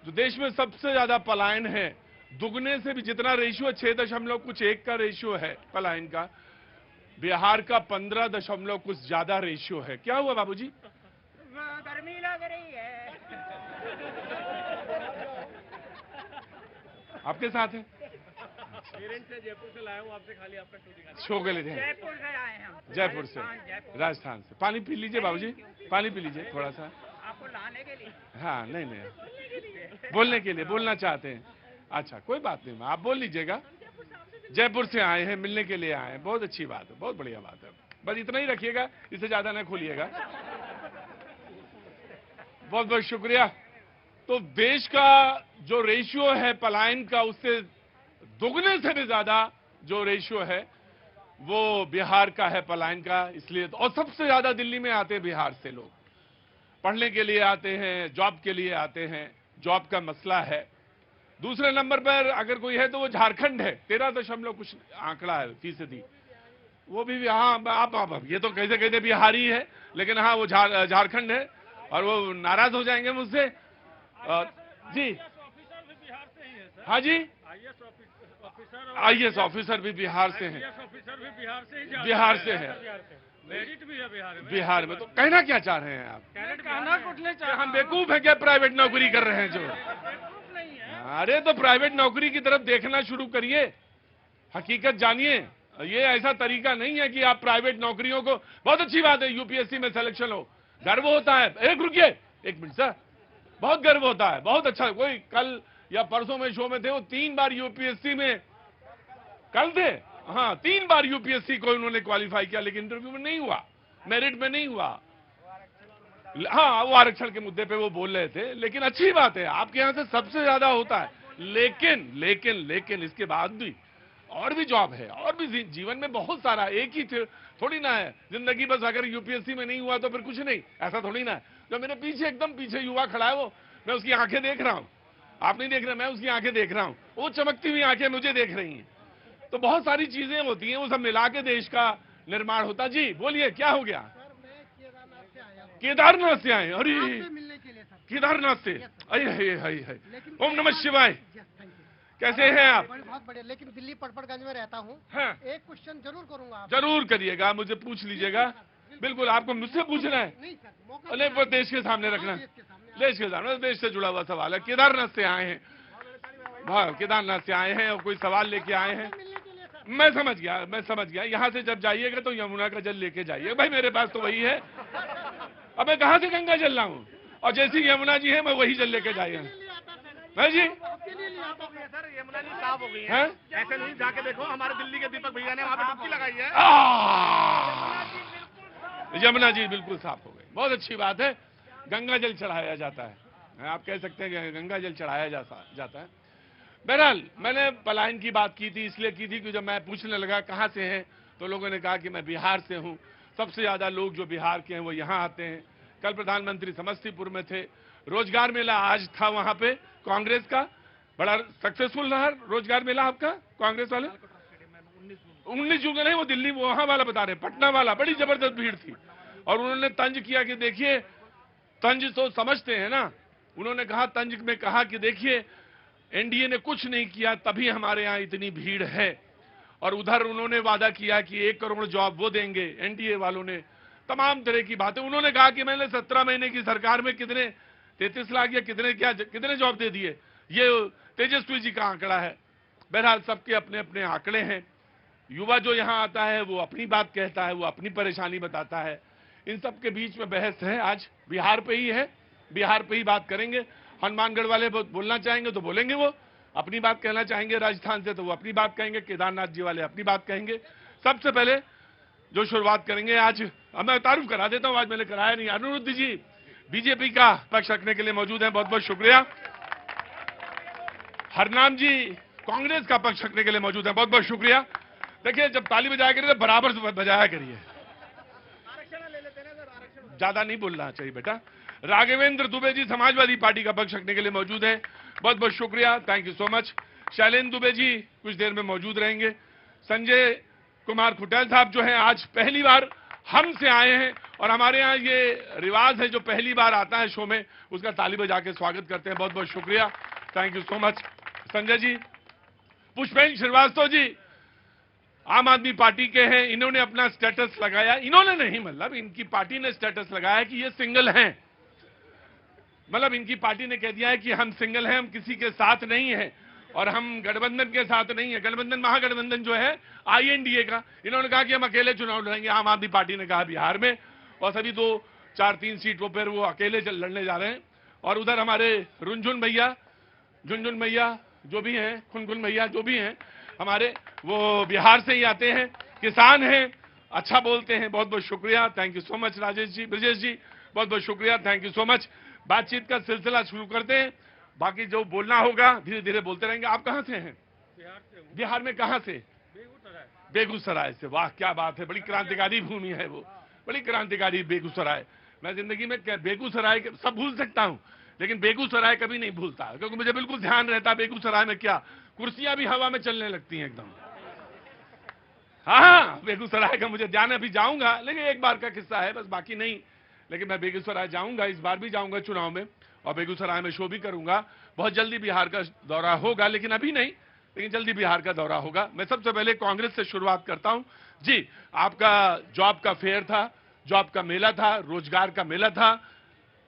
जो देश में सबसे ज्यादा पलायन है, दुगने से भी जितना रेशियो 6.1 का रेशियो है पलायन का, बिहार का 15 कुछ ज्यादा रेशियो है। क्या हुआ बाबूजी? गर्मी लग रही है। आपके साथ है? पेरेंट्स से जयपुर से लाया हूँ, आपसे खाली आपका शो दिखा। शो के लिए जयपुर से आए हम। जयपुर से, राजस्थान से। पानी पी लीजिए बाबूजी, पानी पी लीजिए थोड़ा सा। आपको लाने के लिए? हाँ, नहीं, बोलने के लिए, बोलना चाहते हैं। अच्छा, कोई बात नहीं, आप बोल लीजिएगा। जयपुर से आए हैं, मिलने के लिए आए हैं, बहुत अच्छी बात है, बहुत बढ़िया बात है। बस इतना ही रखिएगा, इससे ज्यादा ना खोलिएगा। बहुत बहुत शुक्रिया। तो देश का जो रेशियो है पलायन का, उससे दुगने से भी ज्यादा जो रेशियो है वो बिहार का है पलायन का। इसलिए और सबसे ज्यादा दिल्ली में आते हैं बिहार से लोग, पढ़ने के लिए आते हैं, जॉब के लिए आते हैं, जॉब का मसला है। दूसरे नंबर पर अगर कोई है तो वो झारखंड है, 13 कुछ आंकड़ा है फीसदी। वो भी हाँ, आप ये तो कैसे कहते बिहारी है, लेकिन हाँ वो झारखंड है। और वो नाराज हो जाएंगे मुझसे। जी हाँ जी, आईएएस ऑफिसर भी बिहार से हैं। बिहार से है, मेरिट भी है बिहार में। तो कहना क्या चाह रहे हैं आप? कहना कुछ नहीं चाह, हम बेवकूफ है क्या प्राइवेट नौकरी कर रहे हैं जो? अरे तो प्राइवेट नौकरी की तरफ देखना शुरू करिए, हकीकत जानिए। ये ऐसा तरीका नहीं है कि आप प्राइवेट नौकरियों को, बहुत अच्छी बात है यूपीएससी में सिलेक्शन हो, गर्व होता है। एक रुकिए, एक मिनट सर, बहुत गर्व होता है, बहुत अच्छा। कोई कल या परसों में शो में थे, वो 3 बार यूपीएससी में, कल थे हाँ, 3 बार यूपीएससी को उन्होंने क्वालिफाई किया, लेकिन इंटरव्यू में नहीं हुआ, मेरिट में नहीं हुआ। हाँ, वो आरक्षण के मुद्दे पे वो बोल रहे थे, लेकिन अच्छी बात है, आपके यहां से सबसे ज्यादा होता है। लेकिन लेकिन लेकिन इसके बाद भी और भी जॉब है, और भी जीवन में बहुत सारा। एक ही थोड़ी ना है जिंदगी, बस अगर यूपीएससी में नहीं हुआ तो फिर कुछ नहीं, ऐसा थोड़ी ना है। जो मेरे पीछे एकदम पीछे युवा खड़ा है, वो मैं उसकी आंखें देख रहा हूं, आप नहीं देख रहे, मैं उसकी आंखें देख रहा हूं, वो चमकती हुई आंखें मुझे देख रही हैं। तो बहुत सारी चीजें होती हैं, वो सब मिला के देश का निर्माण होता। जी बोलिए, क्या हो गया? केदारनाथ से आए? अरे केदारनाथ से, अरे ओम नमः शिवाय। कैसे हैं आप? बहुत बढ़िया। लेकिन दिल्ली पटपड़गंज में रहता हूँ। हाँ। एक क्वेश्चन जरूर करूंगा। जरूर करिएगा, मुझे पूछ लीजिएगा। बिल्कुल, आपको मुझसे पूछना है? नहीं, वो देश के सामने रखना, देश के सामने, देश से जुड़ा हुआ सवाल है। केदारनाथ से आए हैं, केदारनाथ से आए हैं और कोई सवाल लेके आए हैं। मैं समझ गया। यहाँ से जब जाइएगा तो यमुना का जल लेके जाइए। भाई मेरे पास तो वही है, अब मैं कहाँ से गंगा जल ला हूँ? और जैसी यमुना जी है, मैं वही जल लेके जाइए। मैं जी सर, यमुना जी साफ हो गई है। ऐसे नहीं, जाके देखो, हमारे दिल्ली के दीपक भैया ने वहाँ पे डुबकी लगाई है। यमुना जी बिल्कुल साफ हो गई, बहुत अच्छी बात है। गंगा जल चढ़ाया जाता है, आप कह सकते हैं कि गंगा जल चढ़ाया जाता है। बहरहाल, मैंने पलायन की बात की थी, इसलिए की थी कि जब मैं पूछने लगा कहाँ से हैं, तो लोगों ने कहा कि मैं बिहार से हूँ। सबसे ज्यादा लोग जो बिहार के हैं वो यहाँ आते हैं। कल प्रधानमंत्री समस्तीपुर में थे, रोजगार मेला आज था वहां पे, कांग्रेस का बड़ा सक्सेसफुल रहा रोजगार मेला आपका, कांग्रेस वाले। 19 जून नहीं, वो दिल्ली वहां वाला बता रहे, पटना वाला, बड़ी जबरदस्त भीड़ थी। और उन्होंने तंज किया कि देखिए, तंज तो समझते हैं ना, उन्होंने कहा, तंज में कहा कि देखिए एनडीए ने कुछ नहीं किया, तभी हमारे यहाँ इतनी भीड़ है। और उधर उन्होंने वादा किया कि 1 करोड़ जॉब वो देंगे, एनडीए वालों ने तमाम तरह की बातें। उन्होंने कहा कि मैंने 17 महीने की सरकार में कितने 33 लाख या कितने जॉब दे दिए, ये तेजस्वी जी का आंकड़ा है। बहरहाल सबके अपने अपने आंकड़े हैं। युवा जो यहाँ आता है वो अपनी बात कहता है, वो अपनी परेशानी बताता है। इन सब के बीच में बहस है, आज बिहार पे ही है, बिहार पे ही बात करेंगे। हनुमानगढ़ वाले बोलना चाहेंगे तो बोलेंगे, वो अपनी बात कहना चाहेंगे। राजस्थान से तो वो अपनी बात कहेंगे, केदारनाथ जी वाले अपनी बात कहेंगे। सबसे पहले जो शुरुआत करेंगे, आज मैं तारुफ करा देता हूं, आज मैंने कराया नहीं, अनिरुद्ध जी बीजेपी का पक्ष रखने के लिए मौजूद हैं, बहुत बहुत शुक्रिया। हरनाम जी कांग्रेस का पक्ष रखने के लिए मौजूद हैं, बहुत बहुत शुक्रिया। देखिए, जब ताली बजाया करिए तो बराबर से बजाया करिए, ज्यादा नहीं बोलना चाहिए बेटा। राघवेंद्र दुबे जी समाजवादी पार्टी का पक्ष रखने के लिए मौजूद हैं, बहुत बहुत शुक्रिया, thank you so much. Shailendra Dubey ji कुछ देर में मौजूद रहेंगे। संजय कुमार खुटेल साहब जो हैं, आज पहली बार हम से आए हैं और हमारे यहाँ ये रिवाज है, जो पहली बार आता है शो में उसका ताली बजा के स्वागत करते हैं। बहुत बहुत शुक्रिया, thank you so much. Sanjay ji, Pushpendra Srivastava ji Aam Aadmi party के हैं, इन्होंने अपना स्टेटस लगाया, इन्होंने नहीं मतलब इनकी पार्टी ने स्टेटस लगाया कि ये सिंगल हैं। मतलब इनकी पार्टी ने कह दिया है कि हम सिंगल हैं, हम किसी के साथ नहीं हैं और हम गठबंधन के साथ नहीं है। गठबंधन महागठबंधन जो है INDA का, इन्होंने कहा कि हम अकेले चुनाव लड़ेंगे। आम आदमी पार्टी ने कहा बिहार में, और सभी 2, 4, 3 सीटों पर वो अकेले लड़ने जा रहे हैं। और उधर हमारे झुनझुन भैया जो भी हैं, खुनखुन भैया जो भी हैं हमारे, वो बिहार से ही आते हैं, किसान हैं, अच्छा बोलते हैं। बहुत बहुत शुक्रिया, thank you so much. Rajesh ji, Brajesh ji, बहुत बहुत शुक्रिया, थैंक यू सो मच। बातचीत का सिलसिला शुरू करते हैं, बाकी जो बोलना होगा धीरे धीरे बोलते रहेंगे। आप कहां से हैं? बिहार में कहां से? बेगूसराय से। वाह क्या बात है, बड़ी क्रांतिकारी भूमि है वो, बड़ी क्रांतिकारी बेगूसराय। मैं जिंदगी में बेगूसराय सब भूल सकता हूं, लेकिन बेगूसराय कभी नहीं भूलता, क्योंकि मुझे बिल्कुल ध्यान रहता बेगूसराय में क्या कुर्सियां भी हवा में चलने लगती हैं एकदम। हाँ, बेगूसराय का मुझे ध्यान है, अभी जाऊंगा, लेकिन एक बार का किस्सा है बस, बाकी नहीं। लेकिन मैं बेगूसराय जाऊंगा, इस बार भी जाऊंगा चुनाव में, और बेगूसराय में शो भी करूंगा। बहुत जल्दी बिहार का दौरा होगा, लेकिन अभी नहीं, लेकिन जल्दी बिहार का दौरा होगा। मैं सबसे पहले कांग्रेस से शुरुआत करता हूं। जी, आपका जॉब का फेयर था, जॉब का मेला था, रोजगार का मेला था,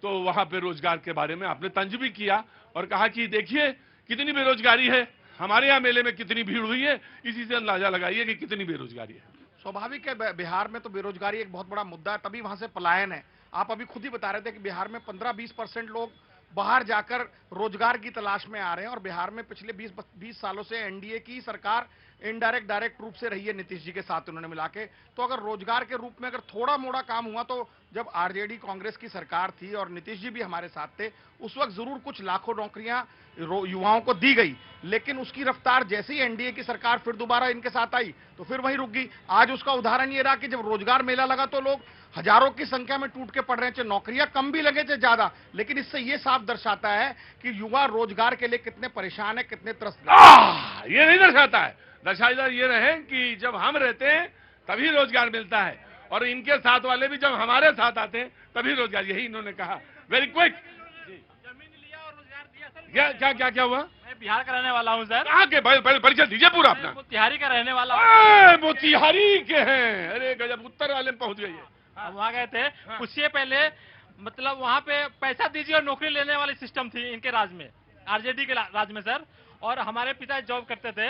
तो वहां पे रोजगार के बारे में आपने तंज भी किया और कहा कि देखिए कितनी बेरोजगारी है, हमारे यहाँ मेले में कितनी भीड़ हुई है, इसी से अंदाजा लगाइए कि कितनी बेरोजगारी है। स्वाभाविक है, बिहार में तो बेरोजगारी एक बहुत बड़ा मुद्दा है, तभी वहां से पलायन है। आप अभी खुद ही बता रहे थे कि बिहार में 15-20% लोग बाहर जाकर रोजगार की तलाश में आ रहे हैं, और बिहार में पिछले 20 सालों से एनडीए की सरकार इनडायरेक्ट डायरेक्ट रूप से रही है, नीतीश जी के साथ उन्होंने मिला के। तो अगर रोजगार के रूप में अगर थोड़ा मोड़ा काम हुआ, तो जब आरजेडी कांग्रेस की सरकार थी और नीतीश जी भी हमारे साथ थे, उस वक्त जरूर कुछ लाखों नौकरियां युवाओं को दी गई, लेकिन उसकी रफ्तार जैसे ही एनडीए की सरकार फिर दोबारा इनके साथ आई तो फिर वहीं रुक गई। आज उसका उदाहरण ये रहा कि जब रोजगार मेला लगा तो लोग हजारों की संख्या में टूट के पड़ रहे हैं, चाहे नौकरियां कम भी लगे चाहे ज्यादा, लेकिन इससे ये साफ दर्शाता है कि युवा रोजगार के लिए कितने परेशान है, कितने त्रस्त। ये नहीं दर्शाता है, दर्शाता ये रहे कि जब हम रहते हैं तभी रोजगार मिलता है, और इनके साथ वाले भी जब हमारे साथ आते हैं तभी रोजगार, यही इन्होंने कहा। Very quick. जमीन लिया और रोजगार दिया सर। क्या हुआ? मैं बिहार का रहने वाला हूँ सर। कहाँ के? परिचय दीजिए पूरा अपना। मोतिहारी का रहने वाला हूँ। मोतिहारी के हैं? अरे गजब, उत्तर वाले में पहुंच गए। हम वहाँ गए थे, पूछिए पहले, मतलब वहाँ पे पैसा दीजिए और नौकरी लेने वाली सिस्टम थी इनके राज में, आरजेडी के राज में सर। और हमारे पिता जॉब करते थे,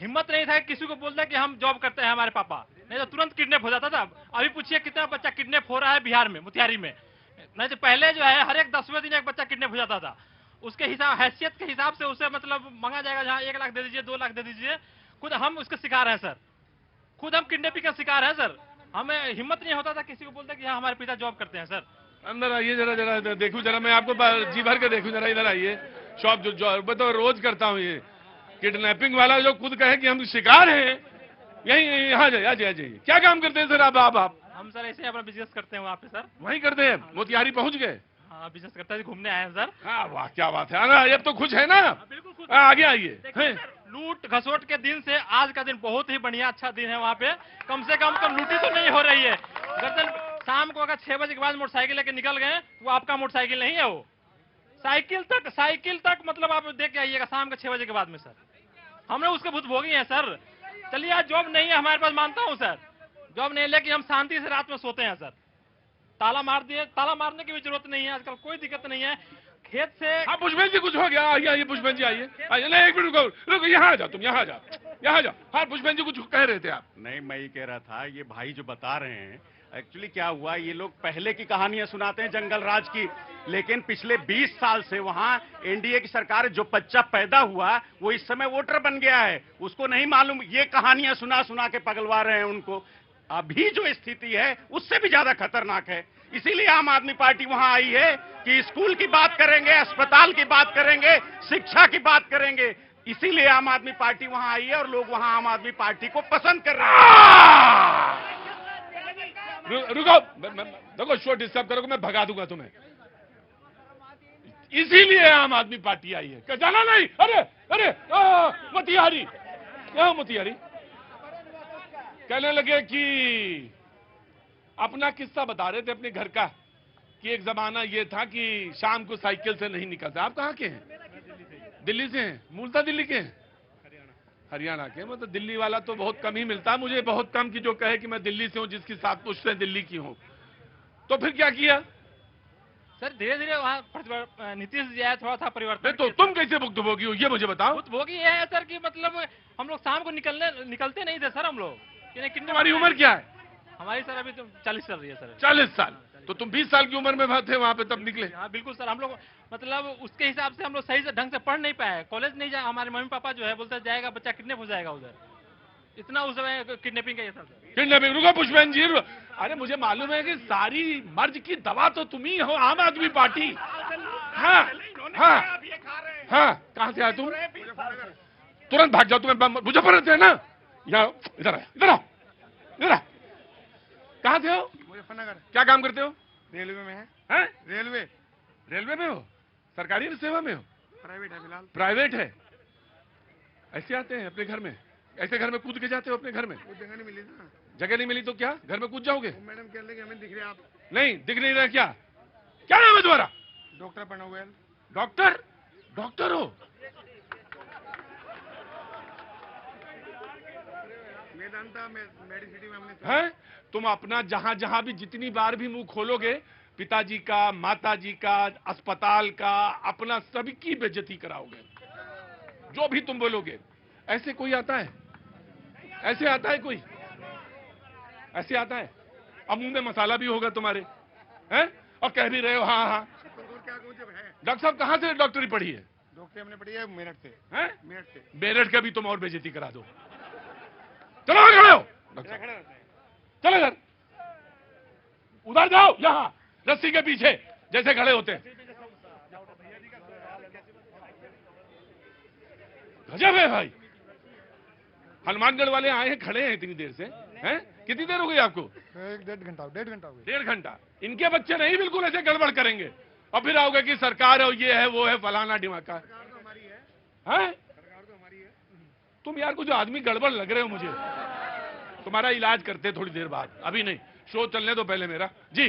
हिम्मत नहीं था किसी को बोलता कि हम जॉब करते हैं हमारे पापा, नहीं तो तुरंत किडनैप हो जाता था। अभी पूछिए कितना बच्चा किडनैप हो रहा है बिहार में, मोतिहारी में। नहीं तो पहले जो है हर एक 10वें दिन एक बच्चा किडनैप हो जाता था, उसके हिसाब हैसियत के हिसाब से उसे मतलब मांगा जाएगा, जहाँ 1 लाख दे दीजिए, 2 लाख दे दीजिए। खुद हम उसके शिकार हैं सर, खुद हम किडनैपिंग का शिकार हैं सर। हमें हिम्मत नहीं होता था किसी को बोलता कि हाँ हमारे पिता जॉब करते हैं सर। अंदर आइए जरा देखूं, जरा मैं आपको जी भर के देखूं, जरा इधर आइए। शॉप जो तो रोज करता हूँ ये किडनैपिंग वाला, जो खुद कहे कि हम शिकार हैं। यही यहाँ जाइए। क्या काम करते हैं सर आप? हम सर ऐसे अपना बिजनेस करते हैं वहाँ पे सर। वहीं करते हैं? मोतिहारी पहुँच गए? हाँ, बिजनेस करते हैं, घूमने आए हैं सर। हाँ वाह क्या बात है, अब तो खुश है ना? बिल्कुल खुश। आगे आइए। लूट घसोट के दिन से आज का दिन बहुत ही बढ़िया अच्छा दिन है वहाँ पे। कम से कम तो लूटी तो नहीं हो रही है। गर्दन शाम को अगर 6 बजे के बाद मोटरसाइकिल लेके निकल गए, वो आपका मोटरसाइकिल नहीं है, वो साइकिल तक मतलब आप देख के आइएगा शाम के 6 बजे के बाद में सर। हमने उसके भूत भोगी है सर। चलिए आज जॉब नहीं है हमारे पास, मानता हूँ सर, जॉब नहीं, लेकिन हम शांति से रात में सोते हैं सर। ताला मार दिए, ताला मारने की भी जरूरत नहीं है आजकल, कोई दिक्कत नहीं है। खेत से हाँ पुष्पेंद्र जी कुछ हो गया? आइए पुष्पेंद्र जी आइए। नहीं एक मिनट रुको, यहाँ आ जाओ, तुम यहाँ आ जाओ। हाँ पुष्पेंद्र जी कुछ कह रहे थे आप? नहीं, मैं ये कह रहा था, ये भाई जो बता रहे हैं, एक्चुअली क्या हुआ, ये लोग पहले की कहानियां सुनाते हैं जंगल राज की, लेकिन पिछले 20 साल से वहां एनडीए की सरकार, जो बच्चा पैदा हुआ वो इस समय वोटर बन गया है, उसको नहीं मालूम, ये कहानियां सुना के पगलवा रहे हैं उनको। अभी जो स्थिति है उससे भी ज्यादा खतरनाक है, इसीलिए आम आदमी पार्टी वहां आई है कि स्कूल की बात करेंगे, अस्पताल की बात करेंगे, शिक्षा की बात करेंगे। इसीलिए आम आदमी पार्टी वहां आई है और लोग वहां आम आदमी पार्टी को पसंद कर रहे हैं। रुको, देखो शो डिस्टर्ब करोगे मैं भगा दूंगा तुम्हें। इसीलिए आम आदमी पार्टी आई है। क्या जाना नहीं? अरे मोतिहारी, क्या मोतिहारी कहने लगे कि अपना किस्सा बता रहे थे अपने घर का कि एक जमाना ये था कि शाम को साइकिल से नहीं निकलता। आप कहाँ के हैं? दिल्ली से हैं? मूलतः दिल्ली के हैं? हरियाणा के। मतलब दिल्ली वाला तो बहुत कम ही मिलता है मुझे, बहुत कम की जो कहे कि मैं दिल्ली से हूं, जिसकी 7 पुश्तें दिल्ली की हूं। तो फिर क्या किया सर? धीरे धीरे वहाँ नीतीश जी आया, थोड़ा था परिवर्तन। नहीं तो तुम कैसे भुक्तभोगी हो ये मुझे बताओ। भुक्तभोगी ये है सर कि मतलब हम लोग शाम को निकलते नहीं थे सर हम लोग। तुम्हारी उम्र क्या है? हमारी सर अभी तो 40 चल रही है सर। 40 साल? तो तुम 20 साल की उम्र में थे वहां पे तब निकले? हाँ बिल्कुल सर। हम लोग मतलब उसके हिसाब से हम लोग सही से ढंग से पढ़ नहीं पाए, कॉलेज नहीं जाए। हमारे मम्मी पापा जो है बोलते जाएगा बच्चा किडनैप हो जाएगा उधर। इतना उस समय किडनैपिंग का ये था सर। किडनैपिंग? रुको पुष्पेन जी, अरे मुझे मालूम है कि सारी मर्ज की दवा तो तुम ही हो, आम आदमी पार्टी। हाँ हाँ हाँ, कहां से आए तुम? तुरंत भाग जाओ, तुम्हें मुजफ्फरनगर से है ना? यहाँ इधर आओ, इधर आओ, इधर आओ। कहां से हो? मुजफ्फरनगर। क्या काम करते हो? रेलवे में है। हैं? रेलवे। रेलवे में हो? सरकारी सेवा में हो? प्राइवेट है फिलहाल। प्राइवेट है। ऐसे आते हैं अपने घर में? ऐसे घर में कूद के जाते हो अपने घर में? वो जगह नहीं मिली ना। जगह नहीं मिली तो क्या घर में कूद जाओगे? मैडम कह रहे हमें दिख रहे आप। नहीं दिख नहीं रहा। क्या क्या नाम है तुम्हारा? Doctor Pranav Goyal. Doctor? Doctor हो? मेदांता मेडिसिटी में हमने। हैं? तुम अपना जहां जहां भी जितनी बार भी मुंह खोलोगे, पिताजी का, माताजी का, अस्पताल का, अपना सभी की बेइज्जती कराओगे। जो भी तुम बोलोगे। ऐसे कोई आता है? ऐसे आता है कोई? ऐसे आता है? अब मुंह में मसाला भी होगा तुम्हारे, हैं? और कह भी रहे हो हाँ हाँ। डॉक्टर साहब कहां से डॉक्टरी पढ़ी है? डॉक्टर हमने पढ़ी है मेरठ से। हैं? मेरठ से। मेरठ का भी तुम और बेइज्जती करा दो। चलो वहां खड़े हो। चलो इधर, उधर जाओ, यहां रस्सी के पीछे जैसे खड़े होते हैं। गजब है भाई। हनुमानगढ़ वाले आए हैं, खड़े हैं इतनी देर से। हैं? कितनी देर हो गई आपको? 1.5 घंटा हो गया। 1.5 घंटा। इनके बच्चे नहीं बिल्कुल ऐसे गड़बड़ करेंगे और फिर आओगे कि सरकार है, ये है वो है, फलाना ढिमाका। सरकार तो हमारी है। हैं? सरकार तो हमारी है। तुम यार कुछ आदमी गड़बड़ लग रहे हो मुझे। तुम्हारा इलाज करते थोड़ी देर बाद, अभी नहीं। शो चलने दो पहले मेरा। जी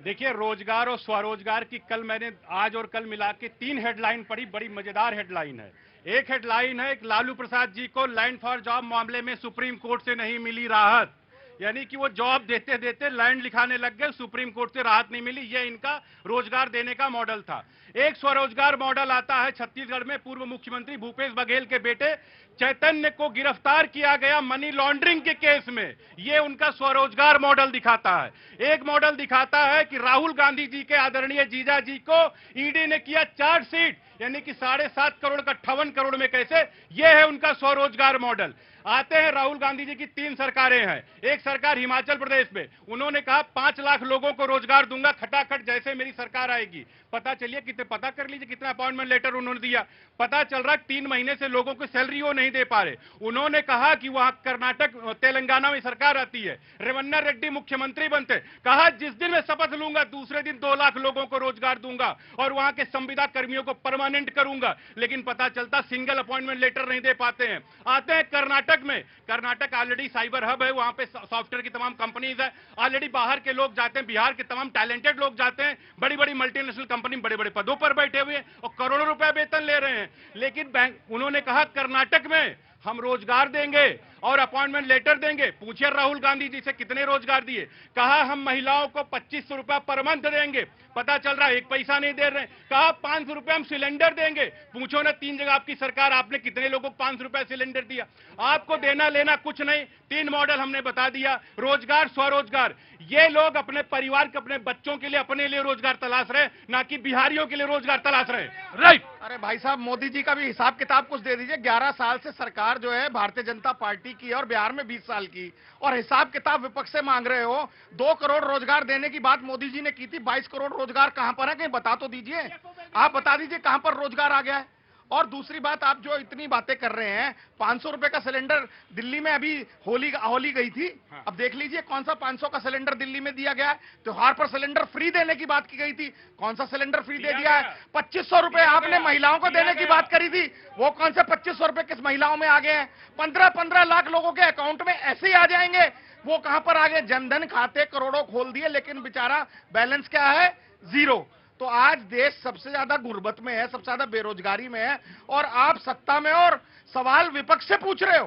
देखिए, रोजगार और स्वरोजगार की कल मैंने आज और कल मिला के 3 हेडलाइन पढ़ी। बड़ी मजेदार हेडलाइन है। एक हेडलाइन है, एक लालू प्रसाद जी को लैंड फॉर जॉब मामले में सुप्रीम कोर्ट से नहीं मिली राहत, यानी कि वो जॉब देते देते लैंड लिखाने लग गए, सुप्रीम कोर्ट से राहत नहीं मिली। ये इनका रोजगार देने का मॉडल था। एक स्वरोजगार मॉडल आता है छत्तीसगढ़ में। पूर्व मुख्यमंत्री भूपेश बघेल के बेटे चैतन्य को गिरफ्तार किया गया मनी लॉन्ड्रिंग के केस में। ये उनका स्वरोजगार मॉडल दिखाता है। एक मॉडल दिखाता है कि राहुल गांधी जी के आदरणीय जीजा जी को ईडी ने किया चार्जशीट, यानी कि 7.5 करोड़ का 58 करोड़ में कैसे। ये है उनका स्वरोजगार मॉडल। आते हैं, राहुल गांधी जी की 3 सरकारें हैं। एक सरकार हिमाचल प्रदेश में, उन्होंने कहा 5 लाख लोगों को रोजगार दूंगा खटाखट जैसे मेरी सरकार आएगी। पता चलिए कितने, पता कर लीजिए कितना अपॉइंटमेंट लेटर उन्होंने दिया। पता चल रहा है 3 महीने से लोगों को सैलरी वो नहीं दे पा रहे। उन्होंने कहा कि वहां कर्नाटक तेलंगाना में सरकार आती है, रेवन्ना रेड्डी मुख्यमंत्री बनते, कहा जिस दिन मैं शपथ लूंगा दूसरे दिन 2 लाख लोगों को रोजगार दूंगा और वहां के संविदा कर्मियों को परमानेंट करूंगा। लेकिन पता चलता सिंगल अपॉइंटमेंट लेटर नहीं दे पाते हैं। आते हैं कर्नाटक में। कर्नाटक ऑलरेडी साइबर हब है, वहां पे सॉफ्टवेयर की तमाम कंपनीज है। ऑलरेडी बाहर के लोग जाते हैं, बिहार के तमाम टैलेंटेड लोग जाते हैं, बड़ी बड़ी मल्टीनेशनल कंपनी बड़े बड़े पदों पर बैठे हुए हैं और करोड़ों रुपए वेतन ले रहे हैं। लेकिन बैंक, उन्होंने कहा कर्नाटक में हम रोजगार देंगे और अपॉइंटमेंट लेटर देंगे। पूछिए राहुल गांधी जी से कितने रोजगार दिए। कहा हम महिलाओं को 2500 रुपया पर मंथ देंगे, पता चल रहा है 1 पैसा नहीं दे रहे। कहा 500 रुपया हम सिलेंडर देंगे। पूछो ना 3 जगह आपकी सरकार, आपने कितने लोगों को 500 रुपया सिलेंडर दिया। आपको देना लेना कुछ नहीं। 3 मॉडल हमने बता दिया, रोजगार स्वरोजगार। ये लोग अपने परिवार के, अपने बच्चों के लिए, अपने लिए रोजगार तलाश रहे, ना कि बिहारियों के लिए रोजगार तलाश रहे। राइट। अरे भाई साहब, मोदी जी का भी हिसाब किताब कुछ दे दीजिए। 11 साल से सरकार जो है भारतीय जनता पार्टी की है और बिहार में 20 साल की, और हिसाब किताब विपक्ष से मांग रहे हो। 2 करोड़ रोजगार देने की बात मोदी जी ने की थी। 22 करोड़ रोजगार कहां पर है, कहीं बता तो दीजिए। आप बता दीजिए कहां पर रोजगार आ गया है। और दूसरी बात, आप जो इतनी बातें कर रहे हैं, 500 रुपए का सिलेंडर दिल्ली में अभी होली गई थी। अब देख लीजिए कौन सा 500 का सिलेंडर दिल्ली में दिया गया है। त्योहार पर सिलेंडर फ्री देने की बात की गई थी, कौन सा सिलेंडर फ्री दे दिया है। 2500 रुपए आपने महिलाओं को देने की बात करी थी, वो कौन से 2500 रुपए किस महिलाओं में आ गए हैं। 15-15 लाख लोगों के अकाउंट में ऐसे ही आ जाएंगे। वो कहां पर आ गए? जनधन खाते करोड़ों खोल दिए, लेकिन बेचारा बैलेंस क्या है? जीरो। तो आज देश सबसे ज्यादा गुर्बत में है, सबसे ज्यादा बेरोजगारी में है, और आप सत्ता में और सवाल विपक्ष से पूछ रहे हो।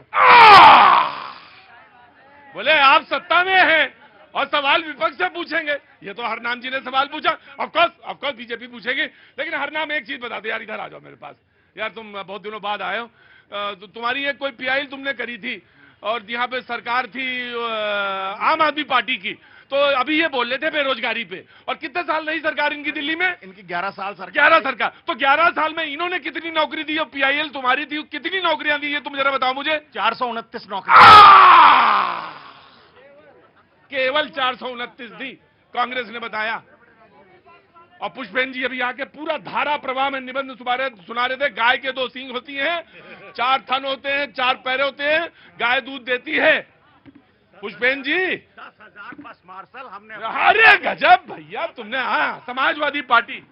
बोले आप सत्ता में हैं और सवाल विपक्ष से पूछेंगे। ये तो हरनाम जी ने सवाल पूछा, ऑफ कोर्स बीजेपी पूछेगी। लेकिन हरनाम एक चीज बता दे यार, इधर आ जाओ मेरे पास यार, तुम बहुत दिनों बाद आए हो। तो तुम्हारी एक कोई पीआईएल तुमने करी थी और यहाँ पे सरकार थी आम आदमी पार्टी की, तो अभी ये बोल रहे थे बेरोजगारी पे। और कितने साल रही सरकार इनकी दिल्ली में? इनकी 11 साल सरकार। 11 सरकार। तो 11 साल में इन्होंने कितनी नौकरी दी और पीआईएल तुम्हारी थी कितनी नौकरियां दी, ये तुम जरा बताओ मुझे। 429 नौकरी। केवल 429 दी, कांग्रेस ने बताया। और पुष्पेंद्र जी अभी आके पूरा धारा प्रवाह में निबंध सुना रहे थे। गाय के 2 सींग होती हैं, 4 थन होते हैं, 4 पैर होते हैं, गाय दूध देती है। पुष्पेंद्र जी 10,000 बस मार्शल हमने। अरे गजब भैया तुमने। हाँ, समाजवादी पार्टी।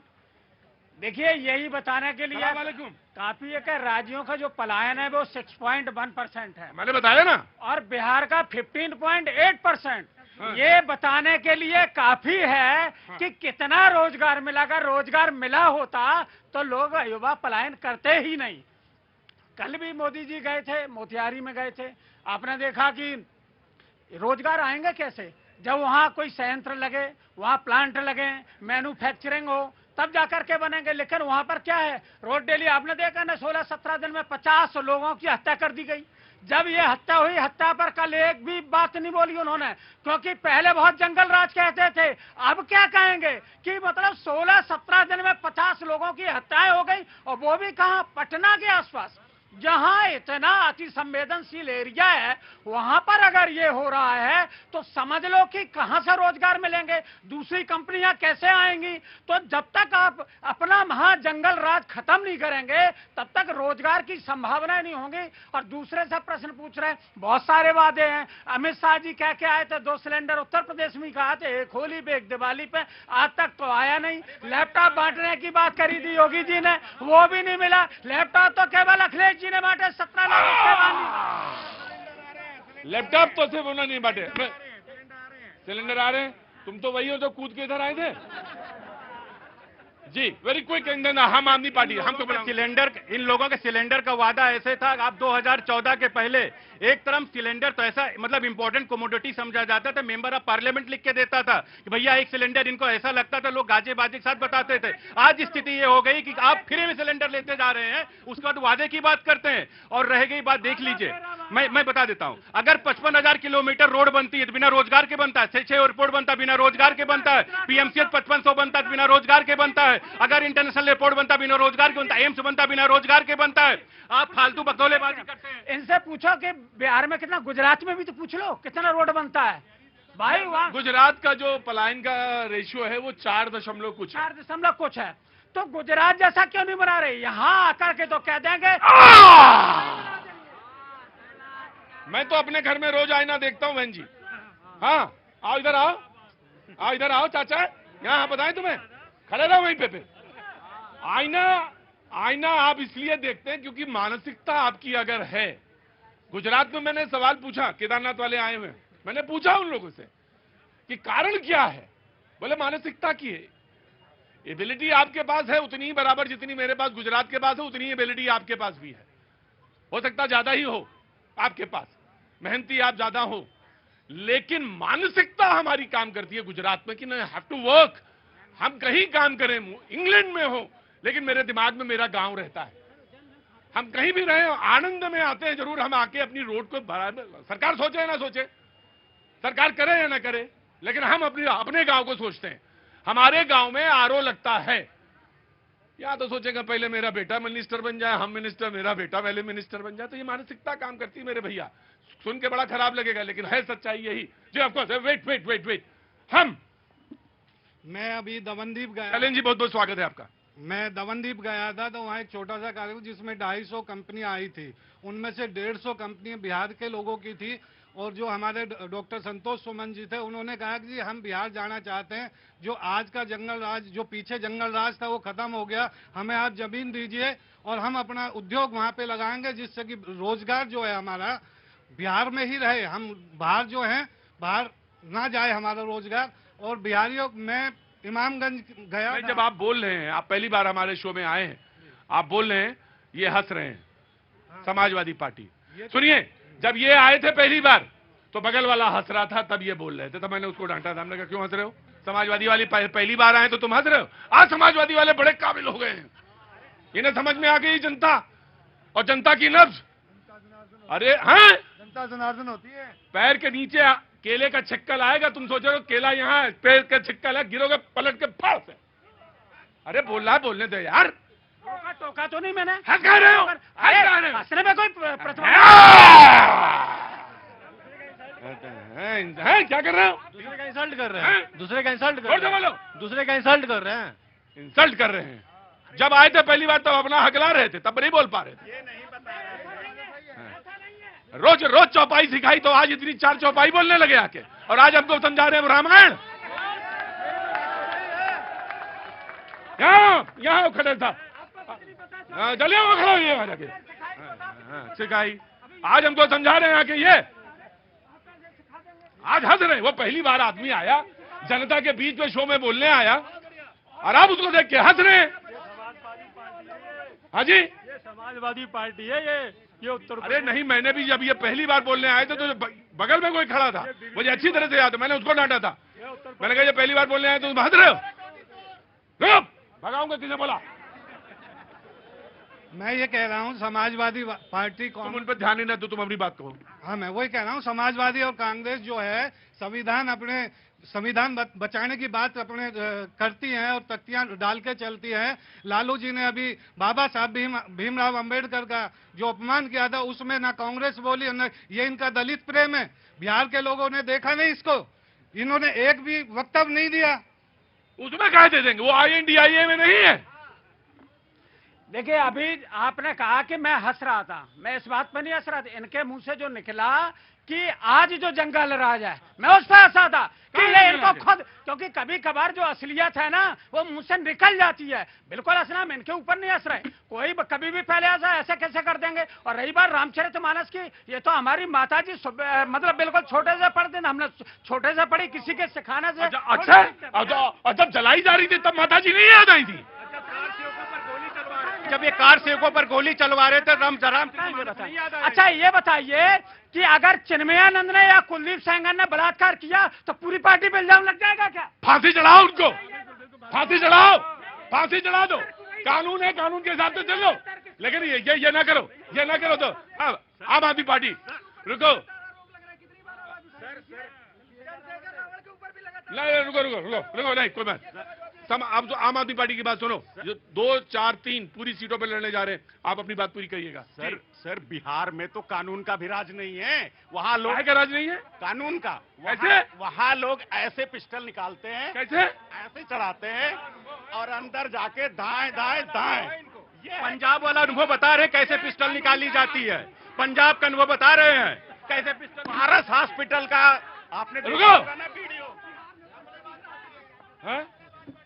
देखिए यही बताने के लिए अस्सलामुअलैकुम। काफी है कि राज्यों का जो पलायन है वो 6.1% है मैंने बताया ना। और बिहार का 15.8%। हाँ। ये बताने के लिए काफी है कि कितना रोजगार मिला। अगर रोजगार मिला होता तो लोग युवा पलायन करते ही नहीं। कल भी मोदी जी गए थे, मोतिहारी में गए थे। आपने देखा कि रोजगार आएंगे कैसे? जब वहां कोई संयंत्र लगे, वहां प्लांट लगे, मैन्युफैक्चरिंग हो, तब जाकर के बनेंगे। लेकिन वहां पर क्या है? रोड डेली आपने देखा ना, 16-17 दिन में 50 लोगों की हत्या कर दी गई। जब ये हत्या हुई, हत्या पर कल एक भी बात नहीं बोली उन्होंने, क्योंकि पहले बहुत जंगल राज कहते थे। अब क्या कहेंगे कि मतलब 16-17 दिन में 50 लोगों की हत्याएं हो गई, और वो भी कहां? पटना के आसपास, जहां इतना अति संवेदनशील एरिया है। वहां पर अगर ये हो रहा है तो समझ लो कि कहां से रोजगार मिलेंगे, दूसरी कंपनियां कैसे आएंगी? तो जब तक आप अपना महा जंगल राज खत्म नहीं करेंगे तब तक रोजगार की संभावनाएं नहीं होंगी। और दूसरे से प्रश्न पूछ रहे हैं, बहुत सारे वादे हैं। अमित शाह जी कह के आए थे 2 सिलेंडर उत्तर प्रदेश में कहा थे, एक होली पे एक दिवाली पे, आज तक तो आया नहीं। लैपटॉप बांटने की बात करी थी योगी जी ने, वो भी नहीं मिला। लैपटॉप तो केवल अखिलेश जी ने बांटे, 17 लाख उससे बांधी। लैपटॉप तो सिर्फ उन्होंने नहीं बांटे। सिलेंडर आ रहे हैं। तुम तो वही हो जो कूद के इधर आए थे। जी वेरी क्विक। हम आदमी पार्टी, हम तो सिलेंडर, इन लोगों के सिलेंडर का वादा ऐसे था। आप 2014 के पहले एक तरफ सिलेंडर तो ऐसा मतलब इंपॉर्टेंट कमोडिटी समझा जाता था, मेंबर ऑफ पार्लियामेंट लिख के देता था कि भैया एक सिलेंडर। इनको ऐसा लगता था, लोग गाजे बाजे के साथ बताते थे। आज स्थिति ये हो गई कि आप फ्री में सिलेंडर लेते जा रहे हैं, उसके बाद वादे की बात करते हैं। और रह गई बात, देख लीजिए, मैं बता देता हूं, अगर 55,000 किलोमीटर रोड बनती है तो बिना रोजगार के बनता है। 6 एयरपोर्ट बनता है बिना रोजगार के बनता है। पीएमसीएच 5500 बनता है बिना रोजगार के बनता है। अगर इंटरनेशनल एयरपोर्ट बनता बिना रोजगार के बनता है। एम्स बनता बिना रोजगार के बनता है। आप फालतू बकौलेबाजी करते हैं। इनसे पूछो कि बिहार में कितना, गुजरात में भी तो पूछ लो कितना रोड बनता है भाई। वहां गुजरात का जो पलायन का रेशियो है वो 4 कुछ है। 4 कुछ है। तो गुजरात जैसा क्यों नहीं बना रहे? यहां आकर के तो कह देंगे। मैं तो अपने घर में रोज आईना देखता हूं बहन जी। हाँ आओ इधर आओ, आओ इधर आओ चाचा, यहाँ बताएं तुम्हें, खड़े रहो वहीं पे। आईना आप इसलिए देखते हैं क्योंकि मानसिकता आपकी अगर है। गुजरात में मैंने सवाल पूछा, केदारनाथ वाले आए हुए, मैंने पूछा उन लोगों से कि कारण क्या है। बोले मानसिकता की है। एबिलिटी आपके पास है उतनी ही बराबर जितनी मेरे पास गुजरात के पास है, उतनी ही एबिलिटी आपके पास भी है। हो सकता ज्यादा ही हो आपके पास, मेहनती आप ज्यादा हो, लेकिन मानसिकता हमारी काम करती है गुजरात में कि नहीं, हैव टू वर्क। हम कहीं काम करें, इंग्लैंड में हो, लेकिन मेरे दिमाग में मेरा गांव रहता है। हम कहीं भी रहे, आनंद में आते हैं जरूर हम आके अपनी रोड को बराबर। सरकार सोचे या ना सोचे, सरकार करे या ना करे, लेकिन हम अपने गांव को सोचते हैं। हमारे गांव में आरओ लगता है, या तो सोचेगा पहले मेरा बेटा मिनिस्टर बन जाए, हम मिनिस्टर, मेरा बेटा पहले मिनिस्टर बन जाए। तो ये मानसिकता काम करती है मेरे भैया। सुन के बड़ा खराब लगेगा लेकिन है सच्चाई यही। जी ऑफ कोर्स। वेट हम मैं अभी दमनदीप गया। चलें जी, बहुत बहुत स्वागत है आपका। मैं दमनदीप गया था, तो वहाँ एक छोटा सा कार्यक्रम जिसमें 250 कंपनियां आई थी। उनमें से 150 कंपनियां बिहार के लोगों की थी। और जो हमारे डॉक्टर संतोष सुमन जी थे, उन्होंने कहा कि जी हम बिहार जाना चाहते हैं। जो आज का जंगल राज, जो पीछे जंगल राज था वो खत्म हो गया, हमें आप जमीन दीजिए और हम अपना उद्योग वहाँ पे लगाएंगे, जिससे कि रोजगार जो है हमारा बिहार में ही रहे। हम बाहर जो है बाहर ना जाए हमारा रोजगार। और बिहारियों मैं इमामगंज गया जब आप बोल रहे हैं, आप पहली बार हमारे शो में आए हैं, आप बोल रहे हैं ये हंस रहे हैं समाजवादी पार्टी। सुनिए, जब ये आए थे पहली बार तो बगल वाला हंस रहा था, तब ये बोल रहे थे, तब मैंने उसको डांटा था। हमने कहा क्यों हंस रहे हो, समाजवादी वाली पहली बार आए तो तुम हंस रहे हो। आज समाजवादी वाले बड़े काबिल हो गए हैं, इन्हें समझ में आ गई जनता और जनता की नब्ज। अरे हाँ, जनता जनार्दन होती है। पैर के नीचे केले का छिक्कल आएगा, तुम सोच रहे हो केला यहाँ पैर का छिक्कल है, गिरोगे पलट के फाड़ से। अरे बोल रहा है, बोलने दो यार। टोका तो नहीं मैंने। हंस कह रहे हो, हंस कह रहे हो। हंसने में कोई प्रतिभा हैं, क्या कर रहे हो? दूसरे का इंसल्ट कर रहे हैं, दूसरे का इंसल्ट कर बोलो रहे बोलो। हैं, दूसरे का इंसल्ट कर रहे हैं, इंसल्ट कर रहे हैं। जब आए थे पहली बार तब अपना हकला रहे थे, तब नहीं बोल पा रहे थे। रोज रोज चौपाई सिखाई तो आज इतनी 4 चौपाई बोलने लगे आके, और आज हमको समझा रहे हैं रामायण। यहाँ खड़े था, चलिए वो खड़ा हुई है जाके सिखाई। आज हमको समझा रहे हैं आके, ये आज हंस रहे हैं। वो पहली बार आदमी आया, जनता के बीच में शो में बोलने आया, और आप उसको देख के हंस रहे हैं। हाँ जी, ये समाजवादी पार्टी है, ये उत्तर अरे नहीं, मैंने भी जब ये पहली बार बोलने आए थे तो बगल में कोई खड़ा था, मुझे अच्छी तरह से याद है, मैंने उसको डांटा था। मैंने कहा ये पहली बार बोलने आए तो तुम हंस रहे हो, भगाऊंगा किसे बोला। मैं ये कह रहा हूँ समाजवादी पार्टी तुम उन पर ध्यान ही ना दो, तुम अपनी बात कहो। हाँ, मैं वही कह रहा हूँ, समाजवादी और कांग्रेस जो है संविधान बचाने की बात अपने करती हैं और तख्तियां डाल के चलती हैं। लालू जी ने अभी बाबा साहब भीमराव अंबेडकर का जो अपमान किया था, उसमें ना कांग्रेस बोली, न ये इनका दलित प्रेम है। बिहार के लोगों ने देखा नहीं इसको, इन्होंने एक भी वक्तव्य नहीं दिया। उसमें कह दे देंगे, वो INDIA में नहीं है। देखिए, अभी आपने कहा कि मैं हंस रहा था, मैं इस बात पर नहीं हंस रहा था। इनके मुंह से जो निकला कि आज जो जंगल राज है, मैं उस पर हंसा था कि ये इनको खुद, क्योंकि कभी कभार जो असलियत है ना वो मुंह से निकल जाती है। बिल्कुल हंसना, मैं इनके ऊपर नहीं हंस रहे, कोई कभी भी पहले हंसा, ऐसे कैसे कर देंगे। और रही बात रामचरितमानस की, ये तो हमारी माता जी मतलब बिल्कुल छोटे से पढ़ते थे, हमने छोटे से पढ़ी, किसी के सिखाने से। अच्छा, जब जलाई जा रही थी तब माता जी नहीं याद आई थी? जब ये कार सेवकों पर गोली चलवा रहे थे राम जराम। अच्छा ये बताइए कि अगर चिन्मयानंद ने या कुलदीप सेंगर ने बलात्कार किया तो पूरी पार्टी पे इल्जाम लग जाएगा क्या? फांसी चढ़ाओ उनको, फांसी चढ़ाओ, फांसी चढ़ा दो। कानून है, कानून के हिसाब से चलो, लेकिन ये ना करो, ये ना करो। तो आम आदमी पार्टी, रुको, नहीं रुको रुको रुको रुको, नहीं कोई बात। आप जो आम आदमी पार्टी की बात सुनो, जो 2, 4, 3 पूरी सीटों पर लड़ने जा रहे हैं, आप अपनी बात पूरी करिएगा। सर बिहार में तो कानून का भी राज नहीं है, वहाँ लोग का राज नहीं है, कानून का। कैसे? वहाँ लोग ऐसे पिस्टल निकालते हैं, कैसे ऐसे चढ़ाते हैं और अंदर जाके दाएं दाएं दाएं। ये पंजाब वाला अनुभव बता रहे कैसे पिस्टल निकाली जाती है, पंजाब का अनुभव बता रहे हैं कैसे पिस्टल। पारस हॉस्पिटल का आपने रुको, वीडियो हाँ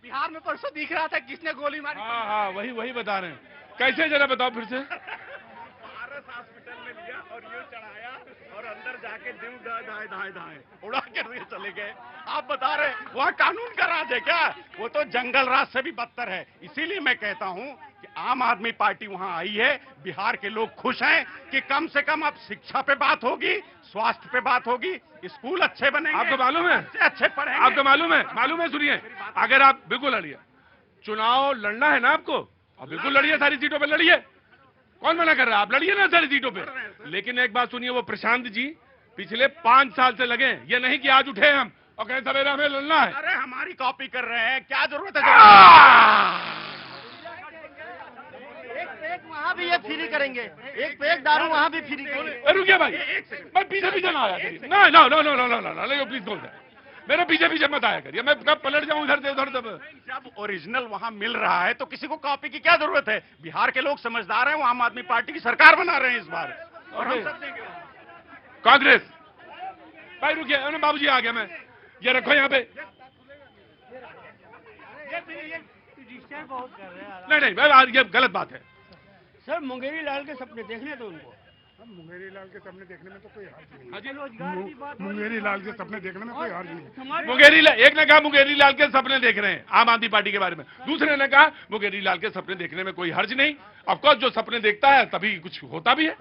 बिहार में परसों दिख रहा था, किसने गोली मारी। हाँ, वही बता रहे हैं। कैसे, जरा बताओ फिर से। पारस हॉस्पिटल में लिया और यूं चढ़ाया और अंदर जाके दाएं दाएं दाएं उड़ा के चले गए। आप बता रहे वहाँ कानून का राज है क्या? वो तो जंगल राज से भी बदतर है। इसीलिए मैं कहता हूँ कि आम आदमी पार्टी वहाँ आई है, बिहार के लोग खुश हैं कि कम से कम अब शिक्षा पे बात होगी, स्वास्थ्य पे बात होगी, स्कूल अच्छे बनेंगे, आपको मालूम है, अच्छे पढ़ेंगे। आपको मालूम है, सुनिए, अगर आप बिल्कुल लड़िए, चुनाव लड़ना है ना आपको, अब बिल्कुल लड़िए, सारी सीटों पे लड़िए, कौन मना कर रहा है, आप लड़िए ना सारी सीटों पे। लेकिन एक बात सुनिए, वो प्रशांत जी पिछले 5 साल से लगे, ये नहीं कि आज उठे हम और कहें सवेरे हमें लड़ना है। अरे हमारी कॉपी कर रहे हैं, क्या जरूरत है? एक वहाँ भी ये फ्री करेंगे, एक दारू वहाँ भी फ्री करेंगे। रुकिए भाई, मैं पीछे ना आया करिए, ना प्लीज कौन सा मेरे पीछे मत आया करिए, मैं कब पलट जाऊं इधर से उधर। जब ओरिजिनल वहाँ मिल रहा है तो किसी को कॉपी की क्या जरूरत है? बिहार के लोग समझदार हैं, वो आम आदमी पार्टी की सरकार बना रहे हैं इस बार, और हम सब देंगे। कांग्रेस भाई रुकिए, बाबूजी आ गया, मैं ये रखो यहाँ पे। नहीं भाई, ये गलत बात है। सर मुंगेरी लाल के सपने देखने दो उनको। मुंगेरी लाल के सपने देखने में तो कोई हर्ज नहीं हाँ जी? मुंगेरी लाल के सपने देखने में कोई हर्ज नहीं। एक ने कहा मुंगेरी लाल के सपने देख रहे हैं आम आदमी पार्टी के बारे में, दूसरे ने कहा मुंगेरी लाल के सपने देखने में कोई हर्ज नहीं। ऑफकोर्स जो सपने देखता है तभी कुछ होता भी है।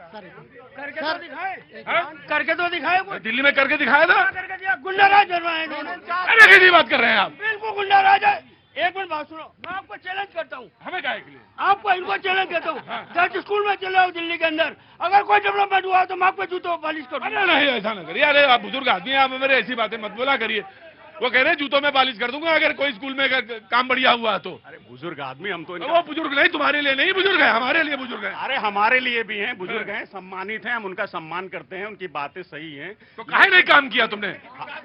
करके तो दिखाए, दिल्ली में करके दिखाया था। गुंडाराज बनवाए इन्होंने। अरे किसी बात कर रहे हैं आप? बिल्कुल गुंडाराज है। एक मिनट बात सुनो, मैं आपको चैलेंज करता हूँ, हमें काहे के लिए? आपको इनको चैलेंज करता हूँ, जज स्कूल में चले जाओ दिल्ली के अंदर, अगर कोई डेवलपमेंट हुआ तो मैं आपको जूतों पॉलिश करूँ। अरे नहीं, ऐसा ना करिए। अरे आप बुजुर्ग आदमी हैं, आप मेरे ऐसी बातें मत बोला करिए। वो कह रहे हैं जूतों में पॉलिश कर दूंगा अगर कोई स्कूल में काम बढ़िया हुआ तो। अरे बुजुर्ग आदमी, हम तो वो बुजुर्ग नहीं, तुम्हारे लिए नहीं बुजुर्ग है, हमारे लिए बुजुर्ग है। अरे हमारे लिए भी हैं, बुजुर्ग हैं, सम्मानित हैं, हम उनका सम्मान करते हैं, उनकी बातें सही हैं। तो काहे नहीं काम किया तुमने?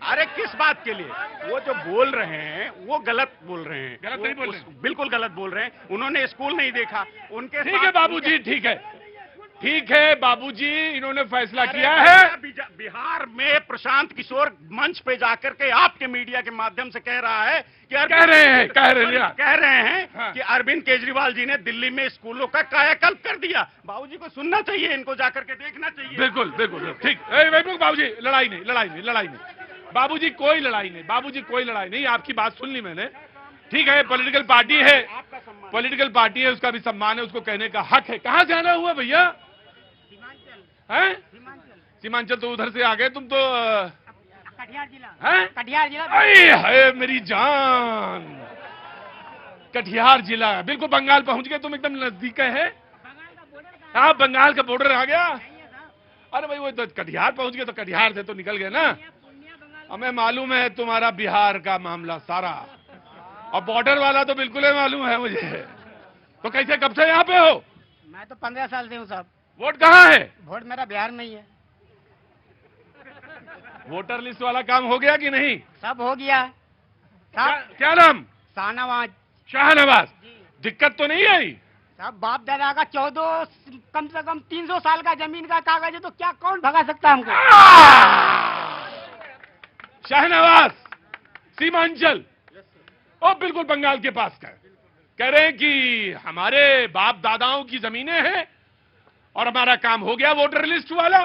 अरे किस बात के लिए? वो जो बोल रहे हैं वो गलत बोल रहे हैं। गलत नहीं बोल रहे? बिल्कुल गलत बोल रहे हैं। उन्होंने स्कूल नहीं देखा। उनके ठीक है बाबूजी, ठीक है, ठीक है बाबूजी, इन्होंने फैसला किया है। बिहार में प्रशांत किशोर मंच पे जाकर के आपके मीडिया के माध्यम से कह रहा है कि कह रहे हैं हाँ। कि अरविंद केजरीवाल जी ने दिल्ली में स्कूलों का कायाकल्प कर दिया। बाबूजी को सुनना चाहिए, इनको जाकर के देखना चाहिए। बिल्कुल बिल्कुल ठीक। बाबूजी लड़ाई नहीं बाबूजी, कोई लड़ाई नहीं बाबूजी, कोई लड़ाई नहीं। आपकी बात सुन ली मैंने, ठीक है। पॉलिटिकल पार्टी है, पॉलिटिकल पार्टी है, उसका भी सम्मान है, उसको कहने का हक है। कहाँ जाना हुआ भैया? हैं? सीमांचल तो उधर से आ गए तुम तो। कटिहार जिला हैं? कटिहार जिला। अरे मेरी जान, कटिहार जिला बिल्कुल बंगाल पहुंच गए तुम, एकदम नजदीक है। हाँ, बंगाल का बॉर्डर आ गया। अरे भाई वो तो कटिहार पहुंच गए तो कटिहार से तो निकल गए ना। हमें मालूम है तुम्हारा बिहार का मामला सारा, और बॉर्डर वाला तो बिल्कुल ही मालूम है मुझे। तो कैसे कब से यहाँ पे हो? मैं तो 15 साल से हूँ साहब। वोट कहाँ है? वोट मेरा बिहार में ही है। वोटर लिस्ट वाला काम हो गया कि नहीं? सब हो गया। क्या नाम? शाहनवाज। शाहनवाज। दिक्कत तो नहीं आई? साहब बाप दादा का 14 कम से कम 300 साल का जमीन का कागज है, तो क्या कौन भगा सकता है हमको? शाहनवाज, सीमांचल, और बिल्कुल बंगाल के पास का। कह रहे हैं कि हमारे बाप दादाओं की जमीनें हैं और हमारा काम हो गया वोटर लिस्ट वाला।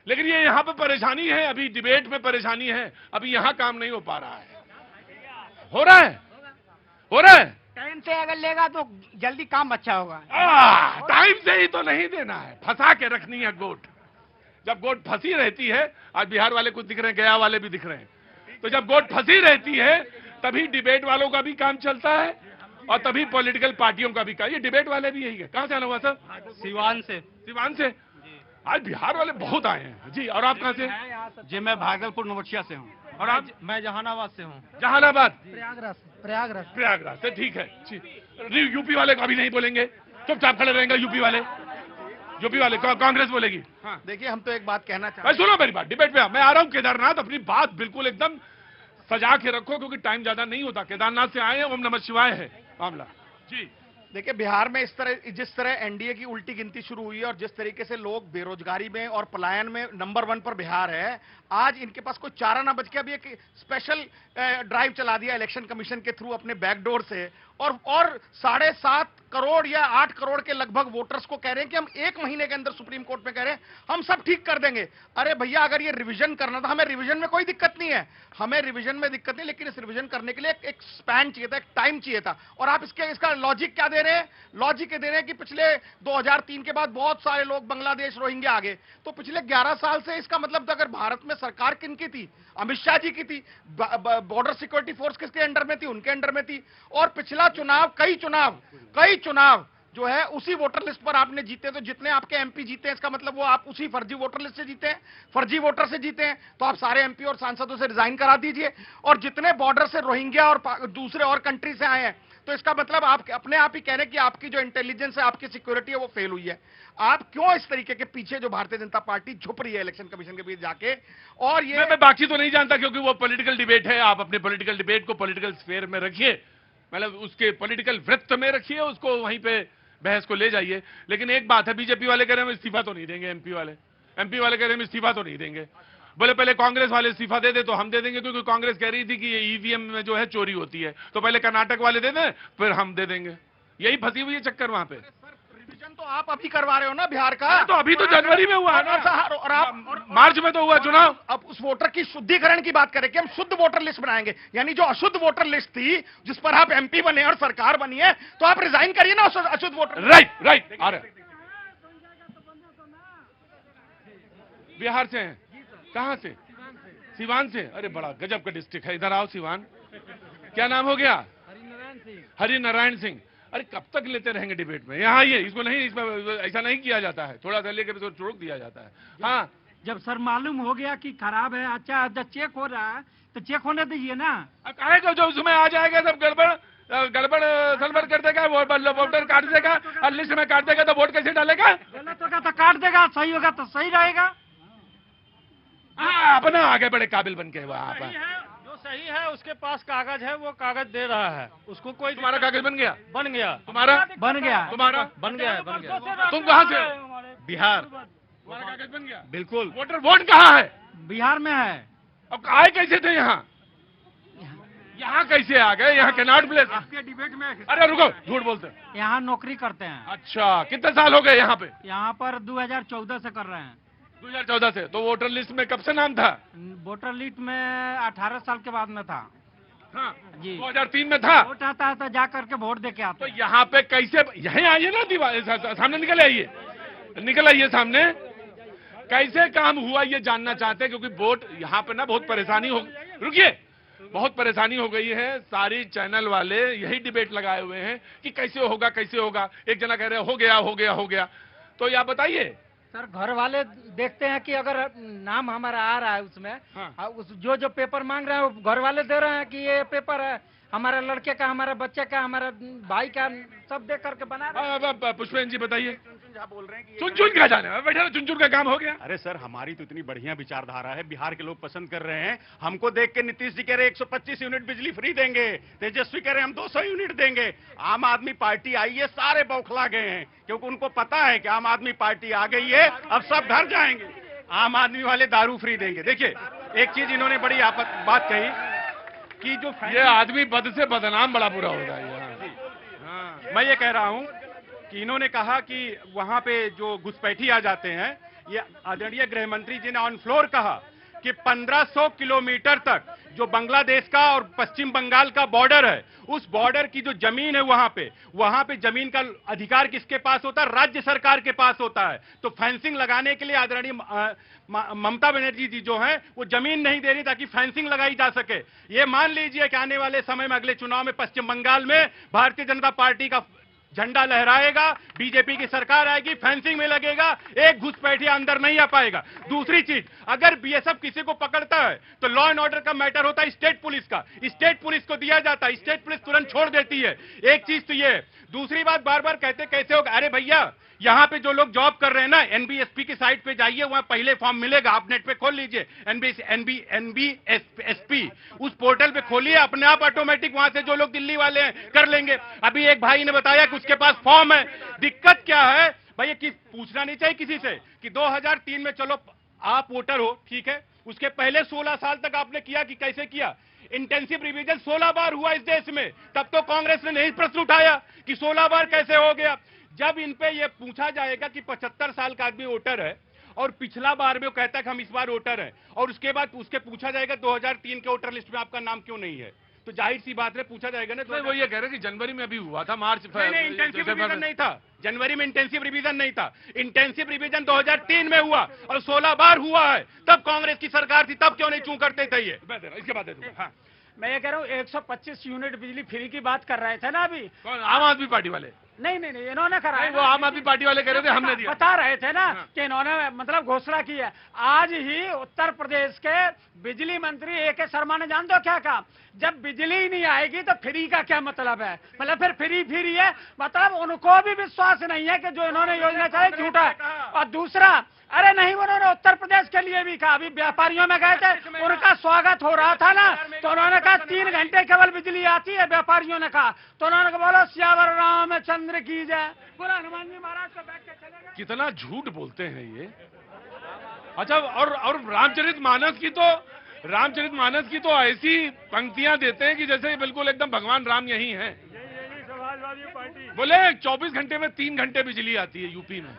लेकिन ये यहां पे परेशानी है, अभी डिबेट में परेशानी है, अभी यहां काम नहीं हो पा रहा है। हो रहा है टाइम से अगर लेगा तो जल्दी काम अच्छा होगा। टाइम से ही तो नहीं देना है, फंसा के रखनी है गोट। जब गोट फंसी रहती है, आज बिहार वाले कुछ दिख रहे हैं, गया वाले भी दिख रहे हैं, तो जब गोट फंसी रहती है तभी डिबेट वालों का भी काम चलता है और तभी पॉलिटिकल पार्टियों का भी काम। ये डिबेट वाले भी यही है। कहां से आना हुआ सर? सिवान से। सिवान से? आज बिहार वाले बहुत आए हैं जी। और आप कहां से? जी मैं भागलपुर नवछिया से हूँ। और आप? मैं जहानाबाद से हूँ। जहानाबाद, प्रयागराज से। ठीक है। यूपी वाले का भी नहीं बोलेंगे, चुपचाप खड़े रहेंगे। यूपी वाले कांग्रेस बोलेगी। हाँ देखिए, हम तो एक बात कहना चाहते हैं। सुनो मेरी बात, डिबेट में मैं आ रहा हूं। केदारनाथ, अपनी बात बिल्कुल एकदम सजा के रखो क्योंकि टाइम ज्यादा नहीं होता। केदारनाथ से आए हैं, ओम नमः शिवाय है मामला जी। देखिए, बिहार में जिस तरह एनडीए की उल्टी गिनती शुरू हुई है और जिस तरीके से लोग बेरोजगारी में और पलायन में नंबर 1 पर बिहार है, आज इनके पास कोई चारा ना बच के अभी एक स्पेशल ड्राइव चला दिया इलेक्शन कमीशन के थ्रू अपने बैकडोर से, और 7.5 करोड़ या 8 करोड़ के लगभग वोटर्स को कह रहे हैं कि हम 1 महीने के अंदर सुप्रीम कोर्ट में कह रहे हैं हम सब ठीक कर देंगे। अरे भैया, अगर ये रिवीजन करना था, हमें रिवीजन में कोई दिक्कत नहीं है, हमें रिवीजन में दिक्कत नहीं, लेकिन इस रिवीजन करने के लिए एक स्पैन चाहिए था, एक टाइम चाहिए था। और आप इसका लॉजिक क्या दे रहे हैं? लॉजिक ये दे रहे हैं कि पिछले 2003 के बाद बहुत सारे लोग बांग्लादेश, रोहिंग्या आ गए, तो पिछले 11 साल से इसका मतलब अगर भारत में सरकार किनकी थी? अमित शाह जी की थी। बॉर्डर सिक्योरिटी फोर्स किसके अंडर में थी? उनके अंडर में थी। और पिछला चुनाव, कई चुनाव जो है उसी वोटर लिस्ट पर आपने जीते। तो जितने आपके एमपी जीते हैं, इसका मतलब वो आप उसी फर्जी वोटर लिस्ट से जीते हैं, फर्जी वोटर से जीते हैं। तो आप सारे एमपी और सांसदों से रिजाइन करा दीजिए। और जितने बॉर्डर से रोहिंग्या और दूसरे और कंट्री से आए हैं, तो इसका मतलब आप अपने आप ही कह रहे हैं कि आपकी जो इंटेलिजेंस है, आपकी सिक्योरिटी है, वो फेल हुई है। आप क्यों इस तरीके के पीछे जो भारतीय जनता पार्टी झुक रही है इलेक्शन कमीशन के पीछे जाके? और ये मैं बाकी तो नहीं जानता क्योंकि वो पॉलिटिकल डिबेट है। आप अपने पॉलिटिकल डिबेट को पॉलिटिकल स्फीयर में रखिए, मतलब उसके पॉलिटिकल वृत्त में रखिए, उसको वहीं पे बहस को ले जाइए। लेकिन एक बात है, बीजेपी वाले कह रहे हैं हम इस्तीफा तो नहीं देंगे, एमपी वाले कह रहे हैं हम इस्तीफा तो नहीं देंगे। बोले पहले कांग्रेस वाले इस्तीफा दे दे तो हम दे देंगे, क्योंकि कांग्रेस कह रही थी कि ये ईवीएम में जो है चोरी होती है, तो पहले कर्नाटक वाले दे दें फिर हम दे देंगे। यही फंसी हुई है चक्कर वहां पे। रिवीजन तो तो आप अभी करवा रहे हो ना बिहार का। तो अभी तो जनवरी में हुआ है ना, और आप मार्च में तो हुआ चुनाव। अब उस वोटर की शुद्धिकरण की बात करें कि हम शुद्ध वोटर लिस्ट बनाएंगे, यानी जो अशुद्ध वोटर लिस्ट थी जिस पर आप एमपी बने और सरकार बनी है, तो आप रिजाइन करिए ना अशुद्ध वोटर। राइट आ रहे। बिहार से हैं? कहां से? सिवान से। अरे बड़ा गजब का डिस्ट्रिक्ट है, इधर आओ सिवान। क्या नाम हो गया? हरिनारायण सिंह। अरे कब तक लेते रहेंगे डिबेट में? यहाँ आइए, इसको नहीं, इसमें ऐसा नहीं किया जाता है, थोड़ा सा लेकर तो छोड़ दिया जाता है। हाँ, जब सर मालूम हो गया कि खराब है, अच्छा जब चेक हो रहा है तो चेक होने दीजिए ना। कहेगा जो उसमें आ जाएगा सब गड़बड़ सलबड़ कर देगा, वोटर काट देगा और लिस्ट में काट देगा तो वोट कैसे डालेगा? गलत होगा तो काट देगा, सही होगा तो सही रहेगा। हाँ, अपना आगे बड़े काबिल बन के वहाँ पर। जो सही है उसके पास कागज है, वो कागज दे रहा है, उसको कोई। तुम्हारा कागज बन गया? बन गया। तुम्हारा बन गया। तुम्हारा बन गया है, बन गया। तुम कहाँ से हो? बिहार। तुम्हारा कागज बन गया? बिल्कुल। वोट कहाँ है? बिहार में है। अब आए कैसे थे यहाँ? यहाँ कैसे आ गए? यहाँ कैनॉट प्लेस। डिबेट में अरे रुको, झूठ बोलते हैं। यहाँ नौकरी करते हैं। अच्छा, कितने साल हो गए यहाँ पे? यहाँ पर 2014 से कर रहे हैं। 2014 से। तो वोटर लिस्ट में कब से नाम था? वोटर लिस्ट में 18 साल के बाद में था। हाँ जी। 2003 में था। वोट आता है तो जा करके वोट दे के आते तो यहाँ पे कैसे? यहीं आइए ना, दीवार सामने निकल आइए, निकल आइए सामने। कैसे काम हुआ ये जानना चाहते हैं, क्योंकि वोट यहाँ पे ना बहुत परेशानी हो, रुकिए, बहुत परेशानी हो गई है। सारी चैनल वाले यही डिबेट लगाए हुए हैं कि कैसे होगा कैसे होगा। एक जना कह रहे हो गया हो गया हो गया। तो ये आप बताइए सर, घर वाले देखते हैं कि अगर नाम हमारा आ रहा है उसमें, हाँ। उस जो पेपर मांग रहे हैं वो घर वाले दे रहे हैं कि ये पेपर है हमारा लड़के का, हमारा बच्चे का, हमारा भाई का, सब दे करके बना रहे हैं। पुष्पेंद्र जी बताइए। बोल रहे हैं कि चुन का जाने बैठे, चुन का काम हो गया। अरे सर, हमारी तो इतनी बढ़िया विचारधारा है, बिहार के लोग पसंद कर रहे हैं हमको देख के। नीतीश जी कह रहे 125 यूनिट बिजली फ्री देंगे, तेजस्वी कह रहे हम 200 यूनिट देंगे। आम आदमी पार्टी आई है, सारे बौखला गए हैं, क्योंकि उनको पता है कि आम आदमी पार्टी आ गई है, अब सब घर जाएंगे। आम आदमी वाले दारू फ्री देंगे। देखिए, एक चीज इन्होंने बड़ी बात कही कि जो ये आदमी बद से बदनाम बड़ा बुरा होता है। मैं ये कह रहा हूं कि इन्होंने कहा कि वहां पे जो घुसपैठी आ जाते हैं, ये आदरणीय गृह मंत्री जी ने ऑन फ्लोर कहा कि 1500 किलोमीटर तक जो बांग्लादेश का और पश्चिम बंगाल का बॉर्डर है, उस बॉर्डर की जो जमीन है वहां पे जमीन का अधिकार किसके पास होता है? राज्य सरकार के पास होता है। तो फेंसिंग लगाने के लिए आदरणीय ममता बनर्जी जी जो हैं वो जमीन नहीं दे रही ताकि फेंसिंग लगाई जा सके। ये मान लीजिए कि आने वाले समय में अगले चुनाव में पश्चिम बंगाल में भारतीय जनता पार्टी का झंडा लहराएगा, बीजेपी की सरकार आएगी, फेंसिंग में लगेगा, एक घुसपैठिया अंदर नहीं आ पाएगा। दूसरी चीज, अगर बीएसएफ किसी को पकड़ता है तो लॉ एंड ऑर्डर का मैटर होता है स्टेट पुलिस का, स्टेट पुलिस को दिया जाता है, स्टेट पुलिस तुरंत छोड़ देती है। एक चीज तो ये। दूसरी बात, बार बार कहते कैसे होगा? अरे भैया, यहां पे जो लोग जॉब कर रहे हैं ना, एनबीएसपी की साइट पे जाइए, वहां पहले फॉर्म मिलेगा, आप नेट पे खोल लीजिए, एनबीएसपी उस पोर्टल पे खोलिए, अपने आप ऑटोमेटिक वहां से जो लोग दिल्ली वाले हैं कर लेंगे। अभी एक भाई ने बताया कि उसके पास फॉर्म है। दिक्कत क्या है भैया, कि पूछना नहीं चाहिए किसी से कि 2003 में चलो आप वोटर हो, ठीक है, उसके पहले 16 साल तक आपने किया कि कैसे किया? इंटेंसिव रिवीजन 16 बार हुआ इस देश में, तब तो कांग्रेस ने नहीं प्रश्न उठाया कि 16 बार कैसे हो गया। जब इन पे ये पूछा जाएगा कि 75 साल का आदमी वोटर है और पिछला बार में वो कहता है कि हम इस बार वोटर हैं, और उसके बाद उसके पूछा जाएगा 2003 के वोटर लिस्ट में आपका नाम क्यों नहीं है, तो जाहिर सी बात है पूछा जाएगा ना। तो वो ये कह रहे हैं कि जनवरी में अभी हुआ था, मार्च नहीं, इंटेंसिव रिवीजन नहीं था, जनवरी में इंटेंसिव रिवीजन नहीं था। इंटेंसिव रिवीजन 2003 में हुआ और 16 बार हुआ है, तब कांग्रेस की सरकार थी, तब क्यों नहीं चूं करते थे ये? इसके बाद हाँ, मैं ये कह रहा हूँ 125 यूनिट बिजली फ्री की बात कर रहे थे ना अभी। कौन? आम आदमी पार्टी वाले? नहीं, इन्होंने करा है। वो आम आदमी पार्टी वाले कह रहे थे हमने दिया। बता रहे थे ना कि इन्होंने मतलब घोषणा की है। आज ही उत्तर प्रदेश के बिजली मंत्री A.K. शर्मा ने जान दो क्या कहा? जब बिजली ही नहीं आएगी तो फ्री का क्या मतलब है? मतलब फिर फ्री है, मतलब उनको भी विश्वास नहीं है कि जो इन्होंने योजना चलाई झूठा है। और दूसरा, अरे नहीं, उन्होंने उत्तर प्रदेश के लिए भी कहा। अभी व्यापारियों में गए थे, उनका स्वागत हो रहा था ना, तो उन्होंने कहा 3 घंटे केवल बिजली आती है, व्यापारियों ने कहा। तो उन्होंने कहा बोलो सियावर रामचंद्र की जय, बोला हनुमान जी महाराज को बैठ के चले गए। कितना झूठ बोलते हैं ये। अच्छा, और रामचरितमानस की तो ऐसी पंक्तियां देते हैं कि जैसे बिल्कुल एकदम भगवान राम यही हैं। बोले 24 घंटे में 3 घंटे बिजली आती है यूपी में।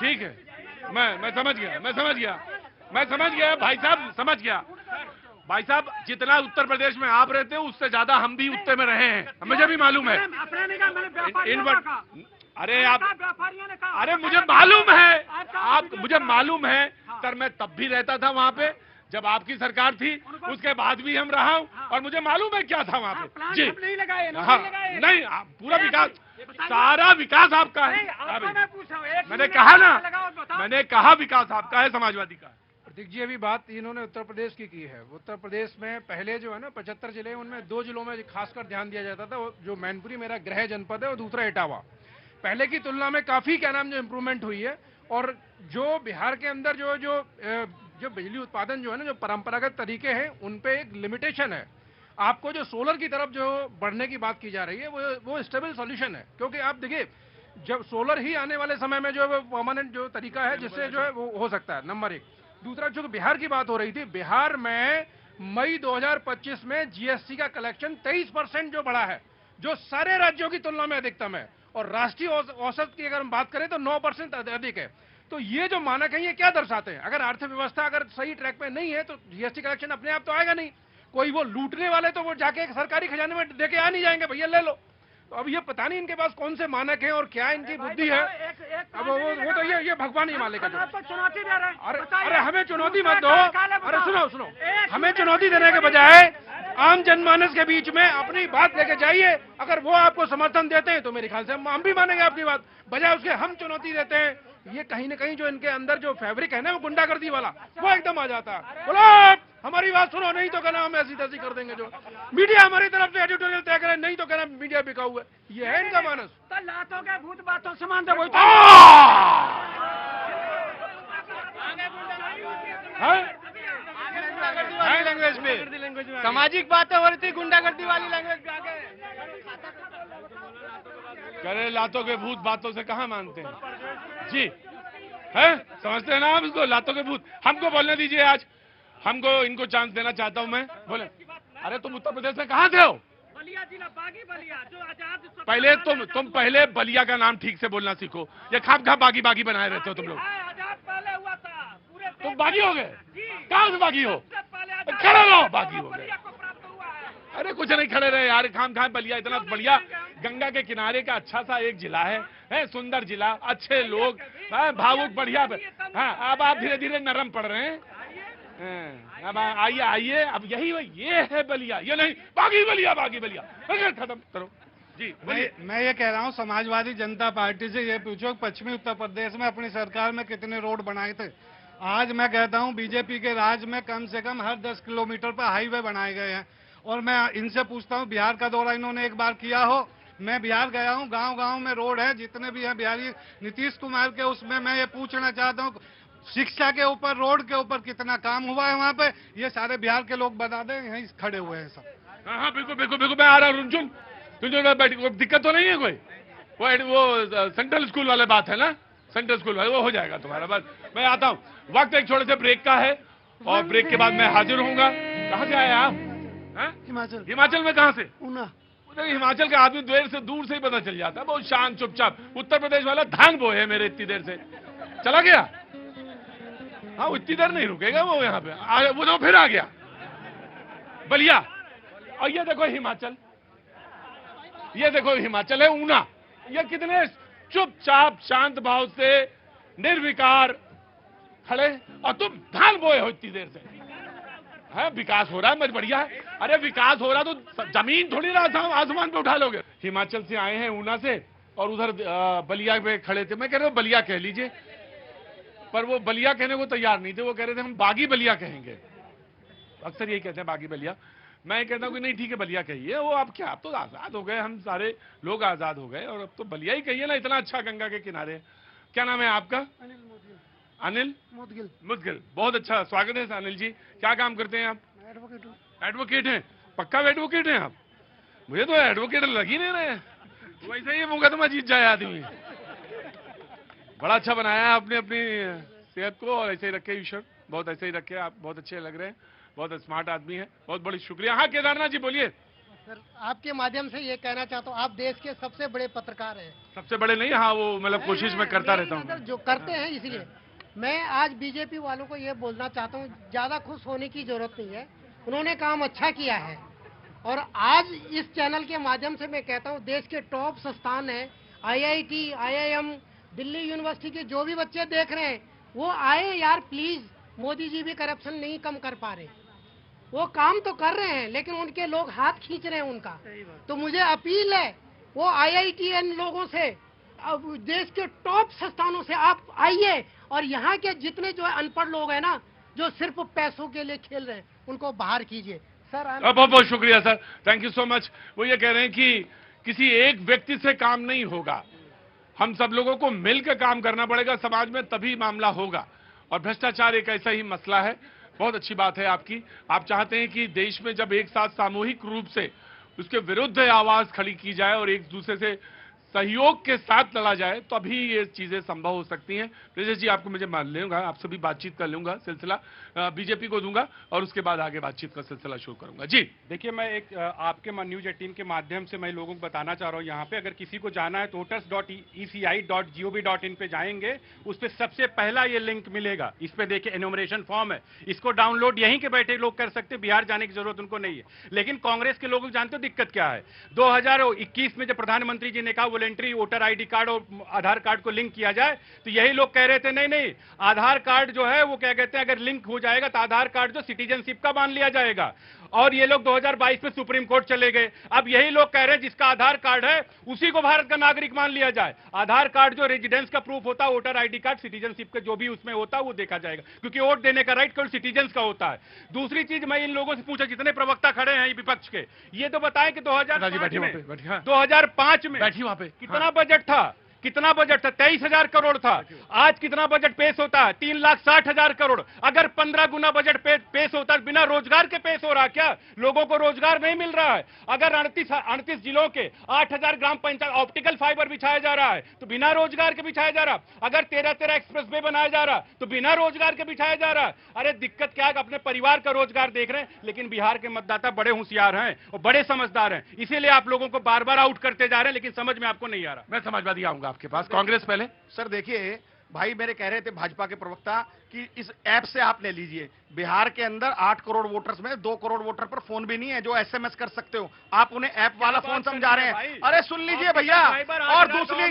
ठीक है, मैं समझ गया भाई साहब, समझ गया भाई साहब। जितना उत्तर प्रदेश में आप रहते हो उससे ज्यादा हम भी उत्तर में रहे हैं, मुझे भी मालूम है। अरे आप, अरे मुझे मालूम है, मुझे मालूम है सर, मैं तब भी रहता था वहाँ पे जब आपकी सरकार थी, उसके बाद भी हम रहा हूँ और मुझे मालूम है क्या था वहाँ पे। जी हाँ, नहीं पूरा विकास, सारा विकास आपका है। मैंने कहा ना, मैंने कहा विकास आपका है, समाजवादी का। प्रतीक जी, अभी बात इन्होंने उत्तर प्रदेश की है। उत्तर प्रदेश में पहले जो है ना 75 जिले, उनमें 2 जिलों में खासकर ध्यान दिया जाता था। जो मैनपुरी मेरा गृह जनपद है और दूसरा इटावा। पहले की तुलना में काफी जो इम्प्रूवमेंट हुई है। और जो बिहार के अंदर जो बिजली उत्पादन जो है ना, जो परंपरागत तरीके हैं, उन पे एक लिमिटेशन है। आपको जो सोलर की तरफ जो बढ़ने की बात की जा रही है, वो स्टेबल सॉल्यूशन है। क्योंकि आप देखिए, जब सोलर ही आने वाले समय में जो परमानेंट जो तरीका है जिससे जो है वो हो सकता है, नंबर 1। दूसरा, जो बिहार की बात हो रही थी, बिहार में मई 2025 में जीएसटी का कलेक्शन 23% जो बढ़ा है, जो सारे राज्यों की तुलना में अधिकतम है। और राष्ट्रीय औसत की अगर हम बात करें तो 9% अधिक है। तो ये जो मानक है, ये क्या दर्शाते हैं? अगर अर्थव्यवस्था अगर सही ट्रैक पे नहीं है तो जीएसटी कलेक्शन अपने आप तो आएगा नहीं। कोई वो लूटने वाले तो वो जाके एक सरकारी खजाने में देके आ नहीं जाएंगे, भैया ले लो। तो अब ये पता नहीं इनके पास कौन से मानक हैं और क्या इनकी बुद्धि है। अब वो तो ये भगवान ही मालिक है। चुनौती दे रहे हैं। अरे हमें चुनौती मत दो। अरे सुनो, हमें चुनौती देने के बजाय आम जनमानस के बीच में अपनी बात लेके जाइए। अगर वो आपको समर्थन देते हैं तो मेरे ख्याल से हम भी मानेंगे आपकी बात। बजाय उसके हम चुनौती देते हैं, ये कहीं ना कहीं जो इनके अंदर जो फैब्रिक है ना, वो गुंडागर्दी वाला, वो एकदम आ जाता है। बोलो हमारी बात सुनो, नहीं तो कहना हम ऐसी तैसी कर देंगे। जो मीडिया हमारी तरफ से एडिटोरियल तय करे, नहीं तो कहना मीडिया बिका हुआ है। ये है इनका मानस। तो लातों के भूत बातों से मानते वही लैंग्वेज में सामाजिक बातें हो रही थी, गुंडागर्दी वाली लैंग्वेज पे आगे करे। लातों के भूत बातों से कहाँ मानते हैं जी, है समझते हैं ना आप इसको, लातों के भूत। हमको बोलने दीजिए, आज हमको इनको चांस देना चाहता हूं मैं। बोले, अरे तुम उत्तर प्रदेश में कहाँ थे हो? बलिया जिला, बागी बलिया, जो आजाद। पहले तुम पहले बलिया का नाम ठीक से बोलना सीखो। ये खाम बागी बनाए रहते हो तुम लोग। आजाद पहले हुआ था, पूरे तुम बागी हो गए? कहाँ से बागी हो? खड़े रहो, बागी हो गए। अरे कुछ नहीं, खड़े रहे यार। खाम बलिया इतना बढ़िया गंगा के किनारे का अच्छा सा एक जिला है, सुंदर जिला, अच्छे लोग, भावुक, बढ़िया। हाँ, अब आप धीरे धीरे नरम पड़ रहे हैं। अब आइए, अब ये है बलिया, ये नहीं बागी बलिया। खत्म करो जी। मैं ये कह रहा हूँ, समाजवादी जनता पार्टी से ये पूछो, पश्चिमी उत्तर प्रदेश में अपनी सरकार में कितने रोड बनाए थे? आज मैं कहता हूँ बीजेपी के राज में कम से कम हर 10 किलोमीटर पर हाईवे बनाए गए हैं। और मैं इनसे पूछता हूँ, बिहार का दौरा इन्होंने एक बार किया हो? मैं बिहार गया हूँ, गांव में रोड है, जितने भी हैं बिहारी। नीतीश कुमार के उसमें मैं ये पूछना चाहता हूँ, शिक्षा के ऊपर, रोड के ऊपर कितना काम हुआ है वहाँ पे? ये सारे बिहार के लोग बता दें, यहीं खड़े हुए हैं सब। हाँ, बिल्कुल, मैं आ रहा हूँ। दिक्कत तो नहीं है कोई? वो सेंट्रल स्कूल वाले बात है ना, सेंट्रल स्कूल वाले, वो हो जाएगा तुम्हारा। बस मैं आता हूँ। वक्त एक छोटे से ब्रेक का है और ब्रेक के बाद मैं हाजिर होऊंगा। कहाँ से आए आप? हिमाचल में कहाँ से? ऊना। हिमाचल का आदमी दूर से ही पता चल जाता है, बहुत शांत चुपचाप। उत्तर प्रदेश वाला धान बोए है मेरे, इतनी देर से चला गया। हाँ, इतनी देर नहीं रुकेगा वो यहाँ पे, वो तो फिर आ गया बलिया। और ये देखो हिमाचल है ऊना। ये कितने चुपचाप शांत भाव से निर्विकार खड़े, और तुम धान बोए हो इतनी देर से। है विकास हो रहा है, बढ़िया है। अरे विकास हो रहा तो जमीन थोड़ी ना आसमान पे उठा लोगे। हिमाचल से आए हैं, ऊना से, और उधर बलिया पे खड़े थे। मैं कह रहा हूँ बलिया कह लीजिए, पर वो बलिया कहने को तैयार नहीं थे। वो कह रहे थे हम बागी बलिया कहेंगे। अक्सर यही कहते हैं, बागी बलिया। मैं कहता हूँ कि नहीं ठीक है, बलिया कहिए। वो आप क्या, अब तो आजाद हो गए, हम सारे लोग आजाद हो गए, और अब तो बलिया ही कहिए ना, इतना अच्छा गंगा के किनारे। क्या नाम है आपका? अनिल मुदगिल। बहुत अच्छा, स्वागत है अनिल जी। क्या काम करते हैं आप? एडवोकेट हैं? पक्का एडवोकेट हैं आप? मुझे तो एडवोकेट लग ही नहीं रहे। वैसे ही मुकदमा जीत जाए आदमी। बड़ा अच्छा बनाया आपने अपनी सेहत को, और ऐसे ही रखे ईश्वर, बहुत ऐसे ही रखे। आप बहुत अच्छे लग रहे हैं, बहुत स्मार्ट आदमी है। बहुत बड़ी शुक्रिया। हाँ केदारनाथ जी बोलिए। सर आपके माध्यम से ये कहना चाहता हूँ, आप देश के सबसे बड़े पत्रकार हैं। सबसे बड़े नहीं, हाँ वो मतलब कोशिश में करता रहता हूँ। जो करते हैं, इसलिए मैं आज बीजेपी वालों को ये बोलना चाहता हूँ, ज्यादा खुश होने की जरूरत नहीं है, उन्होंने काम अच्छा किया है। और आज इस चैनल के माध्यम से मैं कहता हूँ, देश के टॉप संस्थान है, IIT, IIM, दिल्ली यूनिवर्सिटी के जो भी बच्चे देख रहे हैं, वो आए यार प्लीज। मोदी जी भी करप्शन नहीं कम कर पा रहे, वो काम तो कर रहे हैं लेकिन उनके लोग हाथ खींच रहे हैं उनका। तो मुझे अपील है वो IITN लोगों से, अब देश के टॉप संस्थानों से आप आइए और यहाँ के जितने जो अनपढ़ लोग हैं ना, जो सिर्फ पैसों के लिए खेल रहे हैं, उनको बाहर कीजिए। सर बहुत बहुत शुक्रिया sir, thank you so much. वो ये कह रहे हैं कि किसी एक व्यक्ति से काम नहीं होगा, हम सब लोगों को मिलकर काम करना पड़ेगा समाज में, तभी मामला होगा। और भ्रष्टाचार एक ऐसा ही मसला है। बहुत अच्छी बात है आपकी, आप चाहते हैं कि देश में जब एक साथ सामूहिक रूप से उसके विरुद्ध आवाज खड़ी की जाए और एक दूसरे से सहयोग के साथ लड़ा जाए, तभी ये चीजें संभव हो सकती हैं। ब्रजेश जी, आपको मुझे मान लूंगा, आपसे भी बातचीत कर लूंगा, सिलसिला बीजेपी को दूंगा और उसके बाद आगे बातचीत का सिलसिला शुरू करूंगा। जी देखिए, मैं एक आपके न्यूज 18 के माध्यम से मैं लोगों को बताना चाह रहा हूं, यहाँ पे अगर किसी को जाना है तो voters.eci.gov.in पे जाएंगे, उस पर सबसे पहला ये लिंक मिलेगा। इस पे देखिए एनुमरेशन फॉर्म है, इसको डाउनलोड यहीं के बैठे लोग कर सकते, बिहार जाने की जरूरत उनको नहीं है। लेकिन कांग्रेस के लोग जानते हो दिक्कत क्या है, 2021 में जब प्रधानमंत्री जी ने कहा वॉलेंट्री वोटर ID कार्ड और आधार कार्ड को लिंक किया जाए, तो यही लोग कह रहे थे नहीं, आधार कार्ड जो है वो क्या कहते हैं, अगर लिंक हो जाएगा तो आधार कार्ड जो सिटीजनशिप का मान लिया जाएगा। और ये लोग 2022 में सुप्रीम कोर्ट चले गए। अब यही लोग कह रहे हैं जिसका आधार कार्ड है उसी को भारत का नागरिक मान लिया जाए। आधार कार्ड जो रेजिडेंस का प्रूफ होता है, वोटर ID कार्ड सिटीजनशिप का जो भी उसमें होता है वो देखा जाएगा, क्योंकि वोट देने का राइट केवल सिटीजन का होता है। दूसरी चीज मैं इन लोगों से पूछा, जितने प्रवक्ता खड़े हैं विपक्ष के, ये तो बताएं कि 2005 में बैठी वहां पे कितना बजट था, कितना बजट था, 23,000 करोड़ था। आज कितना बजट पेश होता है, 3,60,000 करोड़। अगर 15 गुना बजट पेश होता है, बिना रोजगार के पेश हो रहा क्या? लोगों को रोजगार नहीं मिल रहा है। अगर 38 जिलों के 8,000 ग्राम पंचायत ऑप्टिकल फाइबर बिछाया जा रहा है तो बिना रोजगार के बिछाया जा रहा। अगर 13 एक्सप्रेस वे बनाया जा रहा तो बिना रोजगार के बिछाया जा रहा। अरे दिक्कत क्या है, अपने परिवार का रोजगार देख रहे हैं। लेकिन बिहार के मतदाता बड़े होशियार हैं और बड़े समझदार हैं, इसीलिए आप लोगों को बार बार आउट करते जा रहे हैं, लेकिन समझ में आपको नहीं आ रहा। मैं समाजवादी आऊंगा आपके पास, कांग्रेस पहले। सर देखिए, भाई मेरे कह रहे थे भाजपा के प्रवक्ता कि इस ऐप से आप ले लीजिए, बिहार के अंदर 8 करोड़ वोटर्स में 2 करोड़ वोटर पर फोन भी नहीं है जो SMS कर सकते हो। आप उन्हें ऐप वाला फोन समझा रहे हैं। अरे सुन लीजिए भैया, और दूसरी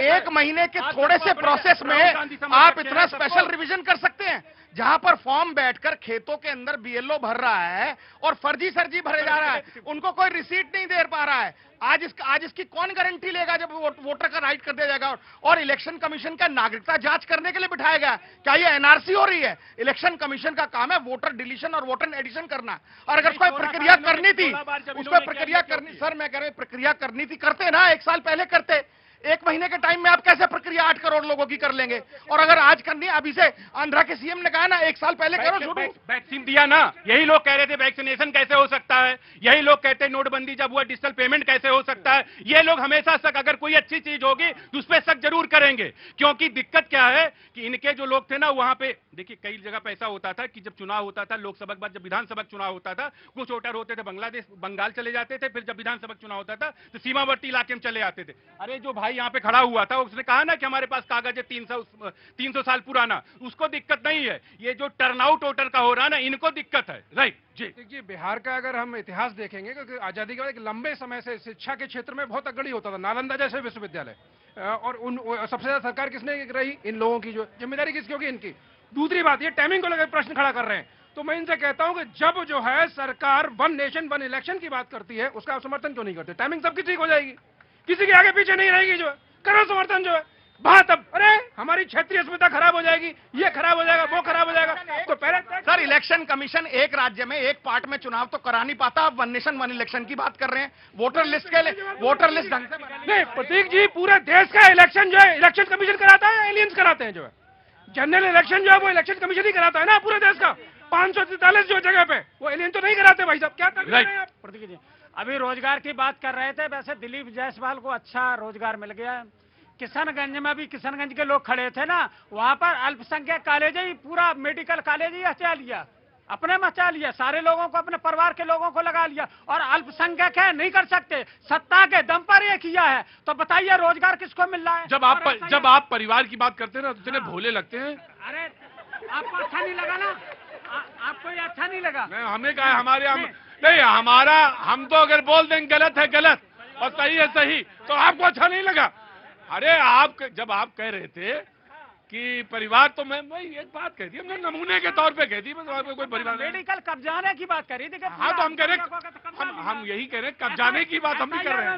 एक महीने के थोड़े से प्रोसेस में आप इतना स्पेशल रिवीजन कर सकते हैं, जहां पर फॉर्म बैठकर खेतों के अंदर BLO भर रहा है और फर्जी सर्जी भरे जा रहा है, उनको कोई रिसीट नहीं दे पा रहा है। आज इसकी कौन गारंटी लेगा जब वोटर का राइट कर दिया जाएगा? और इलेक्शन कमीशन का नागरिकता जांच करने के लिए बिठाया गया, क्या ये NRC हो रही है? इलेक्शन कमीशन का काम है वोटर डिलीशन और वोटर एडिशन करना। और अगर कोई प्रक्रिया करनी थी, उस पर प्रक्रिया करनी, सर मैं कह रहा हूं प्रक्रिया करनी थी, करते ना, 1 साल पहले करते। 1 महीने के टाइम में आप कैसे प्रक्रिया 8 करोड़ लोगों की कर लेंगे? और अगर आज करनी है, अभी से आंध्रा के CM ने कहा ना 1 साल पहले करो शुरू। वैक्सीन दिया ना, यही लोग कह रहे थे वैक्सीनेशन कैसे हो सकता है, यही लोग कहते हैं नोटबंदी जब हुआ डिजिटल पेमेंट कैसे हो सकता है। ये लोग हमेशा शक, अगर कोई अच्छी चीज होगी तो उस पर शक जरूर करेंगे। क्योंकि दिक्कत क्या है कि इनके जो लोग थे ना, वहां पे देखिए कई जगह पैसा होता था कि जब चुनाव होता था, लोकसभा के बाद जब विधानसभा चुनाव होता था, कुछ वोटर होते थे बंगाल चले जाते थे, फिर जब विधानसभा चुनाव होता था तो सीमावर्ती इलाके में चले आते थे। अरे जो भाई यहाँ पे खड़ा हुआ था, उसने कहा ना कि हमारे पास कागज है 300 साल पुराना, उसको दिक्कत नहीं है। ये जो टर्नआउट वोटर का हो रहा है ना, इनको दिक्कत है। राइट जी। देखिए, बिहार का अगर हम इतिहास देखेंगे, क्योंकि आजादी के बाद एक लंबे समय से शिक्षा के क्षेत्र में बहुत अग्रणी होता था, नालंदा जैसे विश्वविद्यालय, और सबसे ज्यादा सरकार किसने रही? इन लोगों की। जो जिम्मेदारी किसकी होगी? इनकी। दूसरी बात, ये टाइमिंग को लेकर प्रश्न खड़ा कर रहे हैं, तो मैं इनसे कहता हूं कि जब जो है सरकार 1 नेशन 1 इलेक्शन की बात करती है, उसका आप समर्थन क्यों नहीं करते? टाइमिंग सबकी ठीक हो जाएगी, किसी के आगे पीछे नहीं रहेगी। जो है करो समर्थन, जो है बात। अब अरे हमारी क्षेत्रीय अस्मिता खराब हो जाएगी, ये खराब हो जाएगा, वो खराब हो जाएगा। तो पहले सर इलेक्शन कमीशन एक राज्य में एक पार्ट में चुनाव तो करा नहीं पाता। आप 1 नेशन 1 इलेक्शन की बात कर रहे हैं, वोटर लिस्ट के लिए वोटर लिस्ट ढंग से नहीं। प्रतीक जी, पूरे देश का इलेक्शन जो है इलेक्शन कमीशन कराता है या एलियंस कराते हैं? जो है जनरल इलेक्शन जो है वो इलेक्शन कमीशन ही कराता है ना पूरे देश का। 543 जो जगह पे, वो एलियन तो नहीं कराते भाई साहब। क्या कर रहे हैं आप? प्रतीक जी, अभी रोजगार की बात कर रहे थे, वैसे दिलीप जायसवाल को अच्छा रोजगार मिल गया है। किशनगंज में भी, किशनगंज के लोग खड़े थे ना, वहां पर अल्पसंख्यक कॉलेज ही, पूरा मेडिकल कॉलेज ही हटा लिया। अपने मचा लिया, सारे लोगों को, अपने परिवार के लोगों को लगा लिया, और अल्पसंख्यक है, नहीं कर सकते, सत्ता के दम पर ये किया है, तो बताइए रोजगार किसको मिल रहा है? जब आप परिवार की बात करते हैं ना तो इतने भोले लगते हैं। अरे आपको अच्छा नहीं लगा ना? आपको ये अच्छा नहीं लगा? नहीं, हमें कहा हमारे नहीं, हमारा, हम तो अगर बोल दें गलत है गलत और सही है सही, तो आपको अच्छा नहीं लगा? अरे जब आप कह रहे थे कि परिवार, तो मैं एक बात कह दी, हमने नमूने के तौर पे कह दी, बस कोई परिवार नहीं। मेडिकल कब्जाने की बात करी थी। हाँ, तो हम कह रहे हम यही कह रहे हैं, कब्जाने की बात हम भी कर रहे हैं।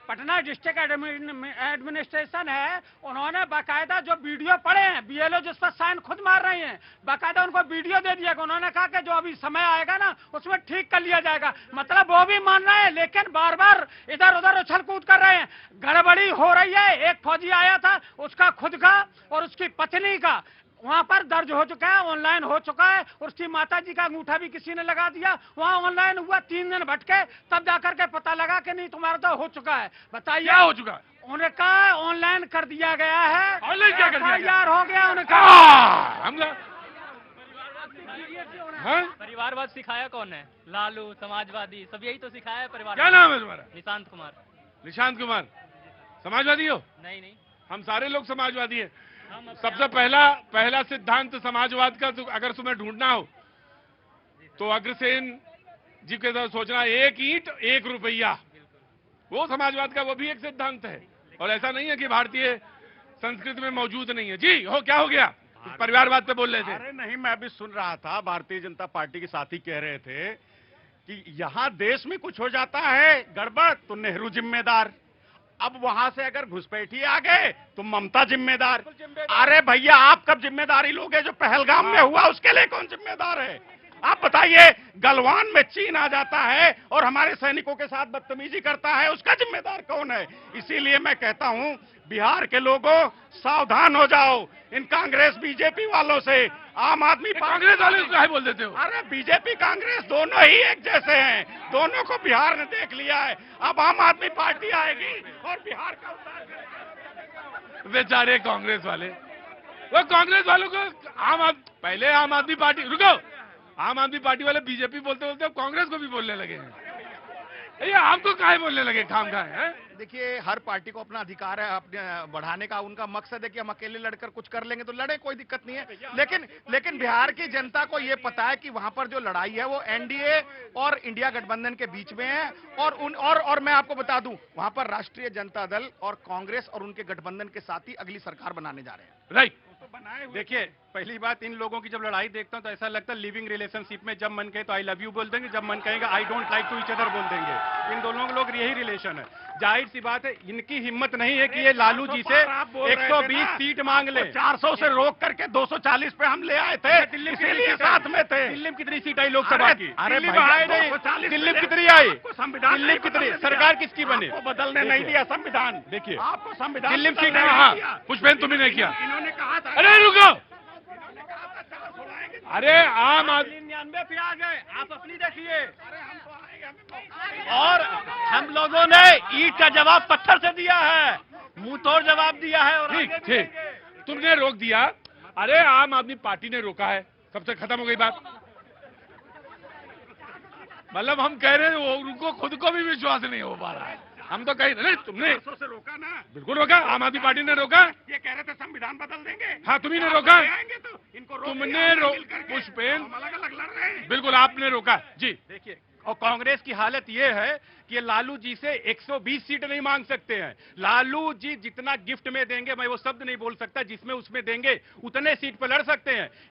पटना डिस्ट्रिक्ट एडमिनिस्ट्रेशन है, उन्होंने बाकायदा जो वीडियो पड़े हैं, BLO जिस पर साइन खुद मार रहे हैं, बाकायदा उनको वीडियो दे दिया। उन्होंने कहा कि जो अभी समय आएगा ना उसमें ठीक कर लिया जाएगा। मतलब वो भी मान रहे हैं, लेकिन बार बार इधर उधर उछल कूद कर रहे हैं। गड़बड़ी हो रही है। एक फौजी आया था, उसका खुद का और उसकी पत्नी का वहां पर दर्ज हो चुका है, ऑनलाइन हो चुका है, और उसकी माताजी का अंगूठा भी किसी ने लगा दिया। वहां ऑनलाइन हुआ, 3 दिन भटके, तब जाकर के पता लगा कि नहीं तुम्हारा तो हो चुका है। बताइए क्या हो चुका है? उन्हें कहा ऑनलाइन कर दिया गया है। ऑनलाइन क्या कर दिया गया? FIR हो गया। उन्हें कहा परिवारवाद सिखाया कौन है? लालू, समाजवादी, सब यही तो सिखाया है परिवार। क्या नाम है तुम्हारा? निशांत कुमार। निशांत कुमार, समाजवादी हो? नहीं, हम सारे लोग समाजवादी हैं। सबसे पहला सिद्धांत समाजवाद का, तो अगर तुम्हें ढूंढना हो तो अग्रसेन जी के साथ सोचना, 1 ईंट 1 रुपया, वो समाजवाद का वो भी एक सिद्धांत है। और ऐसा नहीं है कि भारतीय संस्कृति में मौजूद नहीं है। जी क्या हो गया? परिवारवाद पे बोल रहे थे। अरे नहीं, मैं भी सुन रहा था, भारतीय जनता पार्टी के साथी कह रहे थे कि यहां देश में कुछ हो जाता है गड़बड़ तो नेहरू जिम्मेदार, अब वहां से अगर घुसपैठी आ गए तो ममता जिम्मेदार। अरे भैया, आप कब जिम्मेदारी लोगे? जो पहलगाम में हुआ उसके लिए कौन जिम्मेदार है? आप बताइए। गलवान में चीन आ जाता है और हमारे सैनिकों के साथ बदतमीजी करता है, उसका जिम्मेदार कौन है? इसीलिए मैं कहता हूं, बिहार के लोगों सावधान हो जाओ इन कांग्रेस बीजेपी वालों से। आम आदमी कांग्रेस वाले को क्या बोल देते हो? अरे बीजेपी कांग्रेस दोनों ही एक जैसे हैं, दोनों को बिहार ने देख लिया है। अब आम आदमी पार्टी आएगी और बिहार का उद्धार करेगी। बेचारे कांग्रेस वाले, वो कांग्रेस वालों को पहले आम आदमी पार्टी, रुको, आम आदमी पार्टी वाले बीजेपी बोलते बोलते कांग्रेस को भी बोलने लगे हैं। ये आपको काहे बोलने लगे खाम खाए? देखिए, हर पार्टी को अपना अधिकार है अपने बढ़ाने का। उनका मकसद है कि हम अकेले लड़कर कुछ कर लेंगे तो लड़े, कोई दिक्कत नहीं है। लेकिन बिहार की जनता को यह पता है कि वहां पर जो लड़ाई है वो एनडीए और इंडिया गठबंधन के बीच में है। और मैं आपको बता दूं, वहां पर राष्ट्रीय जनता दल और कांग्रेस और उनके गठबंधन के साथ ही अगली सरकार बनाने जा रहे हैं। राइट। देखिए, पहली बात, इन लोगों की जब लड़ाई देखता हूं तो ऐसा लगता है लिविंग रिलेशनशिप में जब मन कहे तो आई लव यू बोल देंगे, जब मन कहेगा I don't like to each other बोल देंगे। इन दोनों लोग यही रिलेशन है। जाहिर सी बात है, इनकी हिम्मत नहीं है कि ये लालू जी से 120 सीट मांग ले। 400 से रोक करके 240 पे हम ले आए थे, दिल्ली के साथ में थे। दिल्ली में कितनी सीट आई लोकसभा की? अरे दिल्ली में आई नहीं, दिल्ली में कितनी आई? दिल्ली कितनी? सरकार किसकी बनी? बदलने नहीं दिया संविधान। देखिए, आपको संविधान दिल्ली में सीट हाँ, पुष्पेंद्र तुम्हें नहीं किया। इन्होंने कहा था, अरे रुको, अरे आम आदमी 99 पे आ गए, आप अपनी देखिए। और हम लोगों ने ईंट का जवाब पत्थर से दिया है, मुंह तोड़ जवाब दिया है। और ठीक, तुमने रोक दिया। अरे आम आदमी पार्टी ने रोका है, सबसे खत्म हो गई बात। मतलब हम कह रहे हैं उनको खुद को भी विश्वास नहीं हो पा रहा है। हम तो कहीं नहीं, तुमने से रोका ना, बिल्कुल रोका, आम आदमी पार्टी ने रोका। ये कह रहे थे संविधान बदल देंगे। हाँ, तुम्ही ने रोका, तो इनको तुमने पुष्पेंद्र, अलग अलग लड़ रहे हैं। बिल्कुल आपने रोका। जी देखिए, और कांग्रेस की हालत यह है कि लालू जी से 120 सीट नहीं मांग सकते हैं। लालू जी जितना गिफ्ट में देंगे, मैं वो शब्द नहीं बोल सकता, जिसमें उसमें देंगे उतने सीट पर लड़ सकते हैं।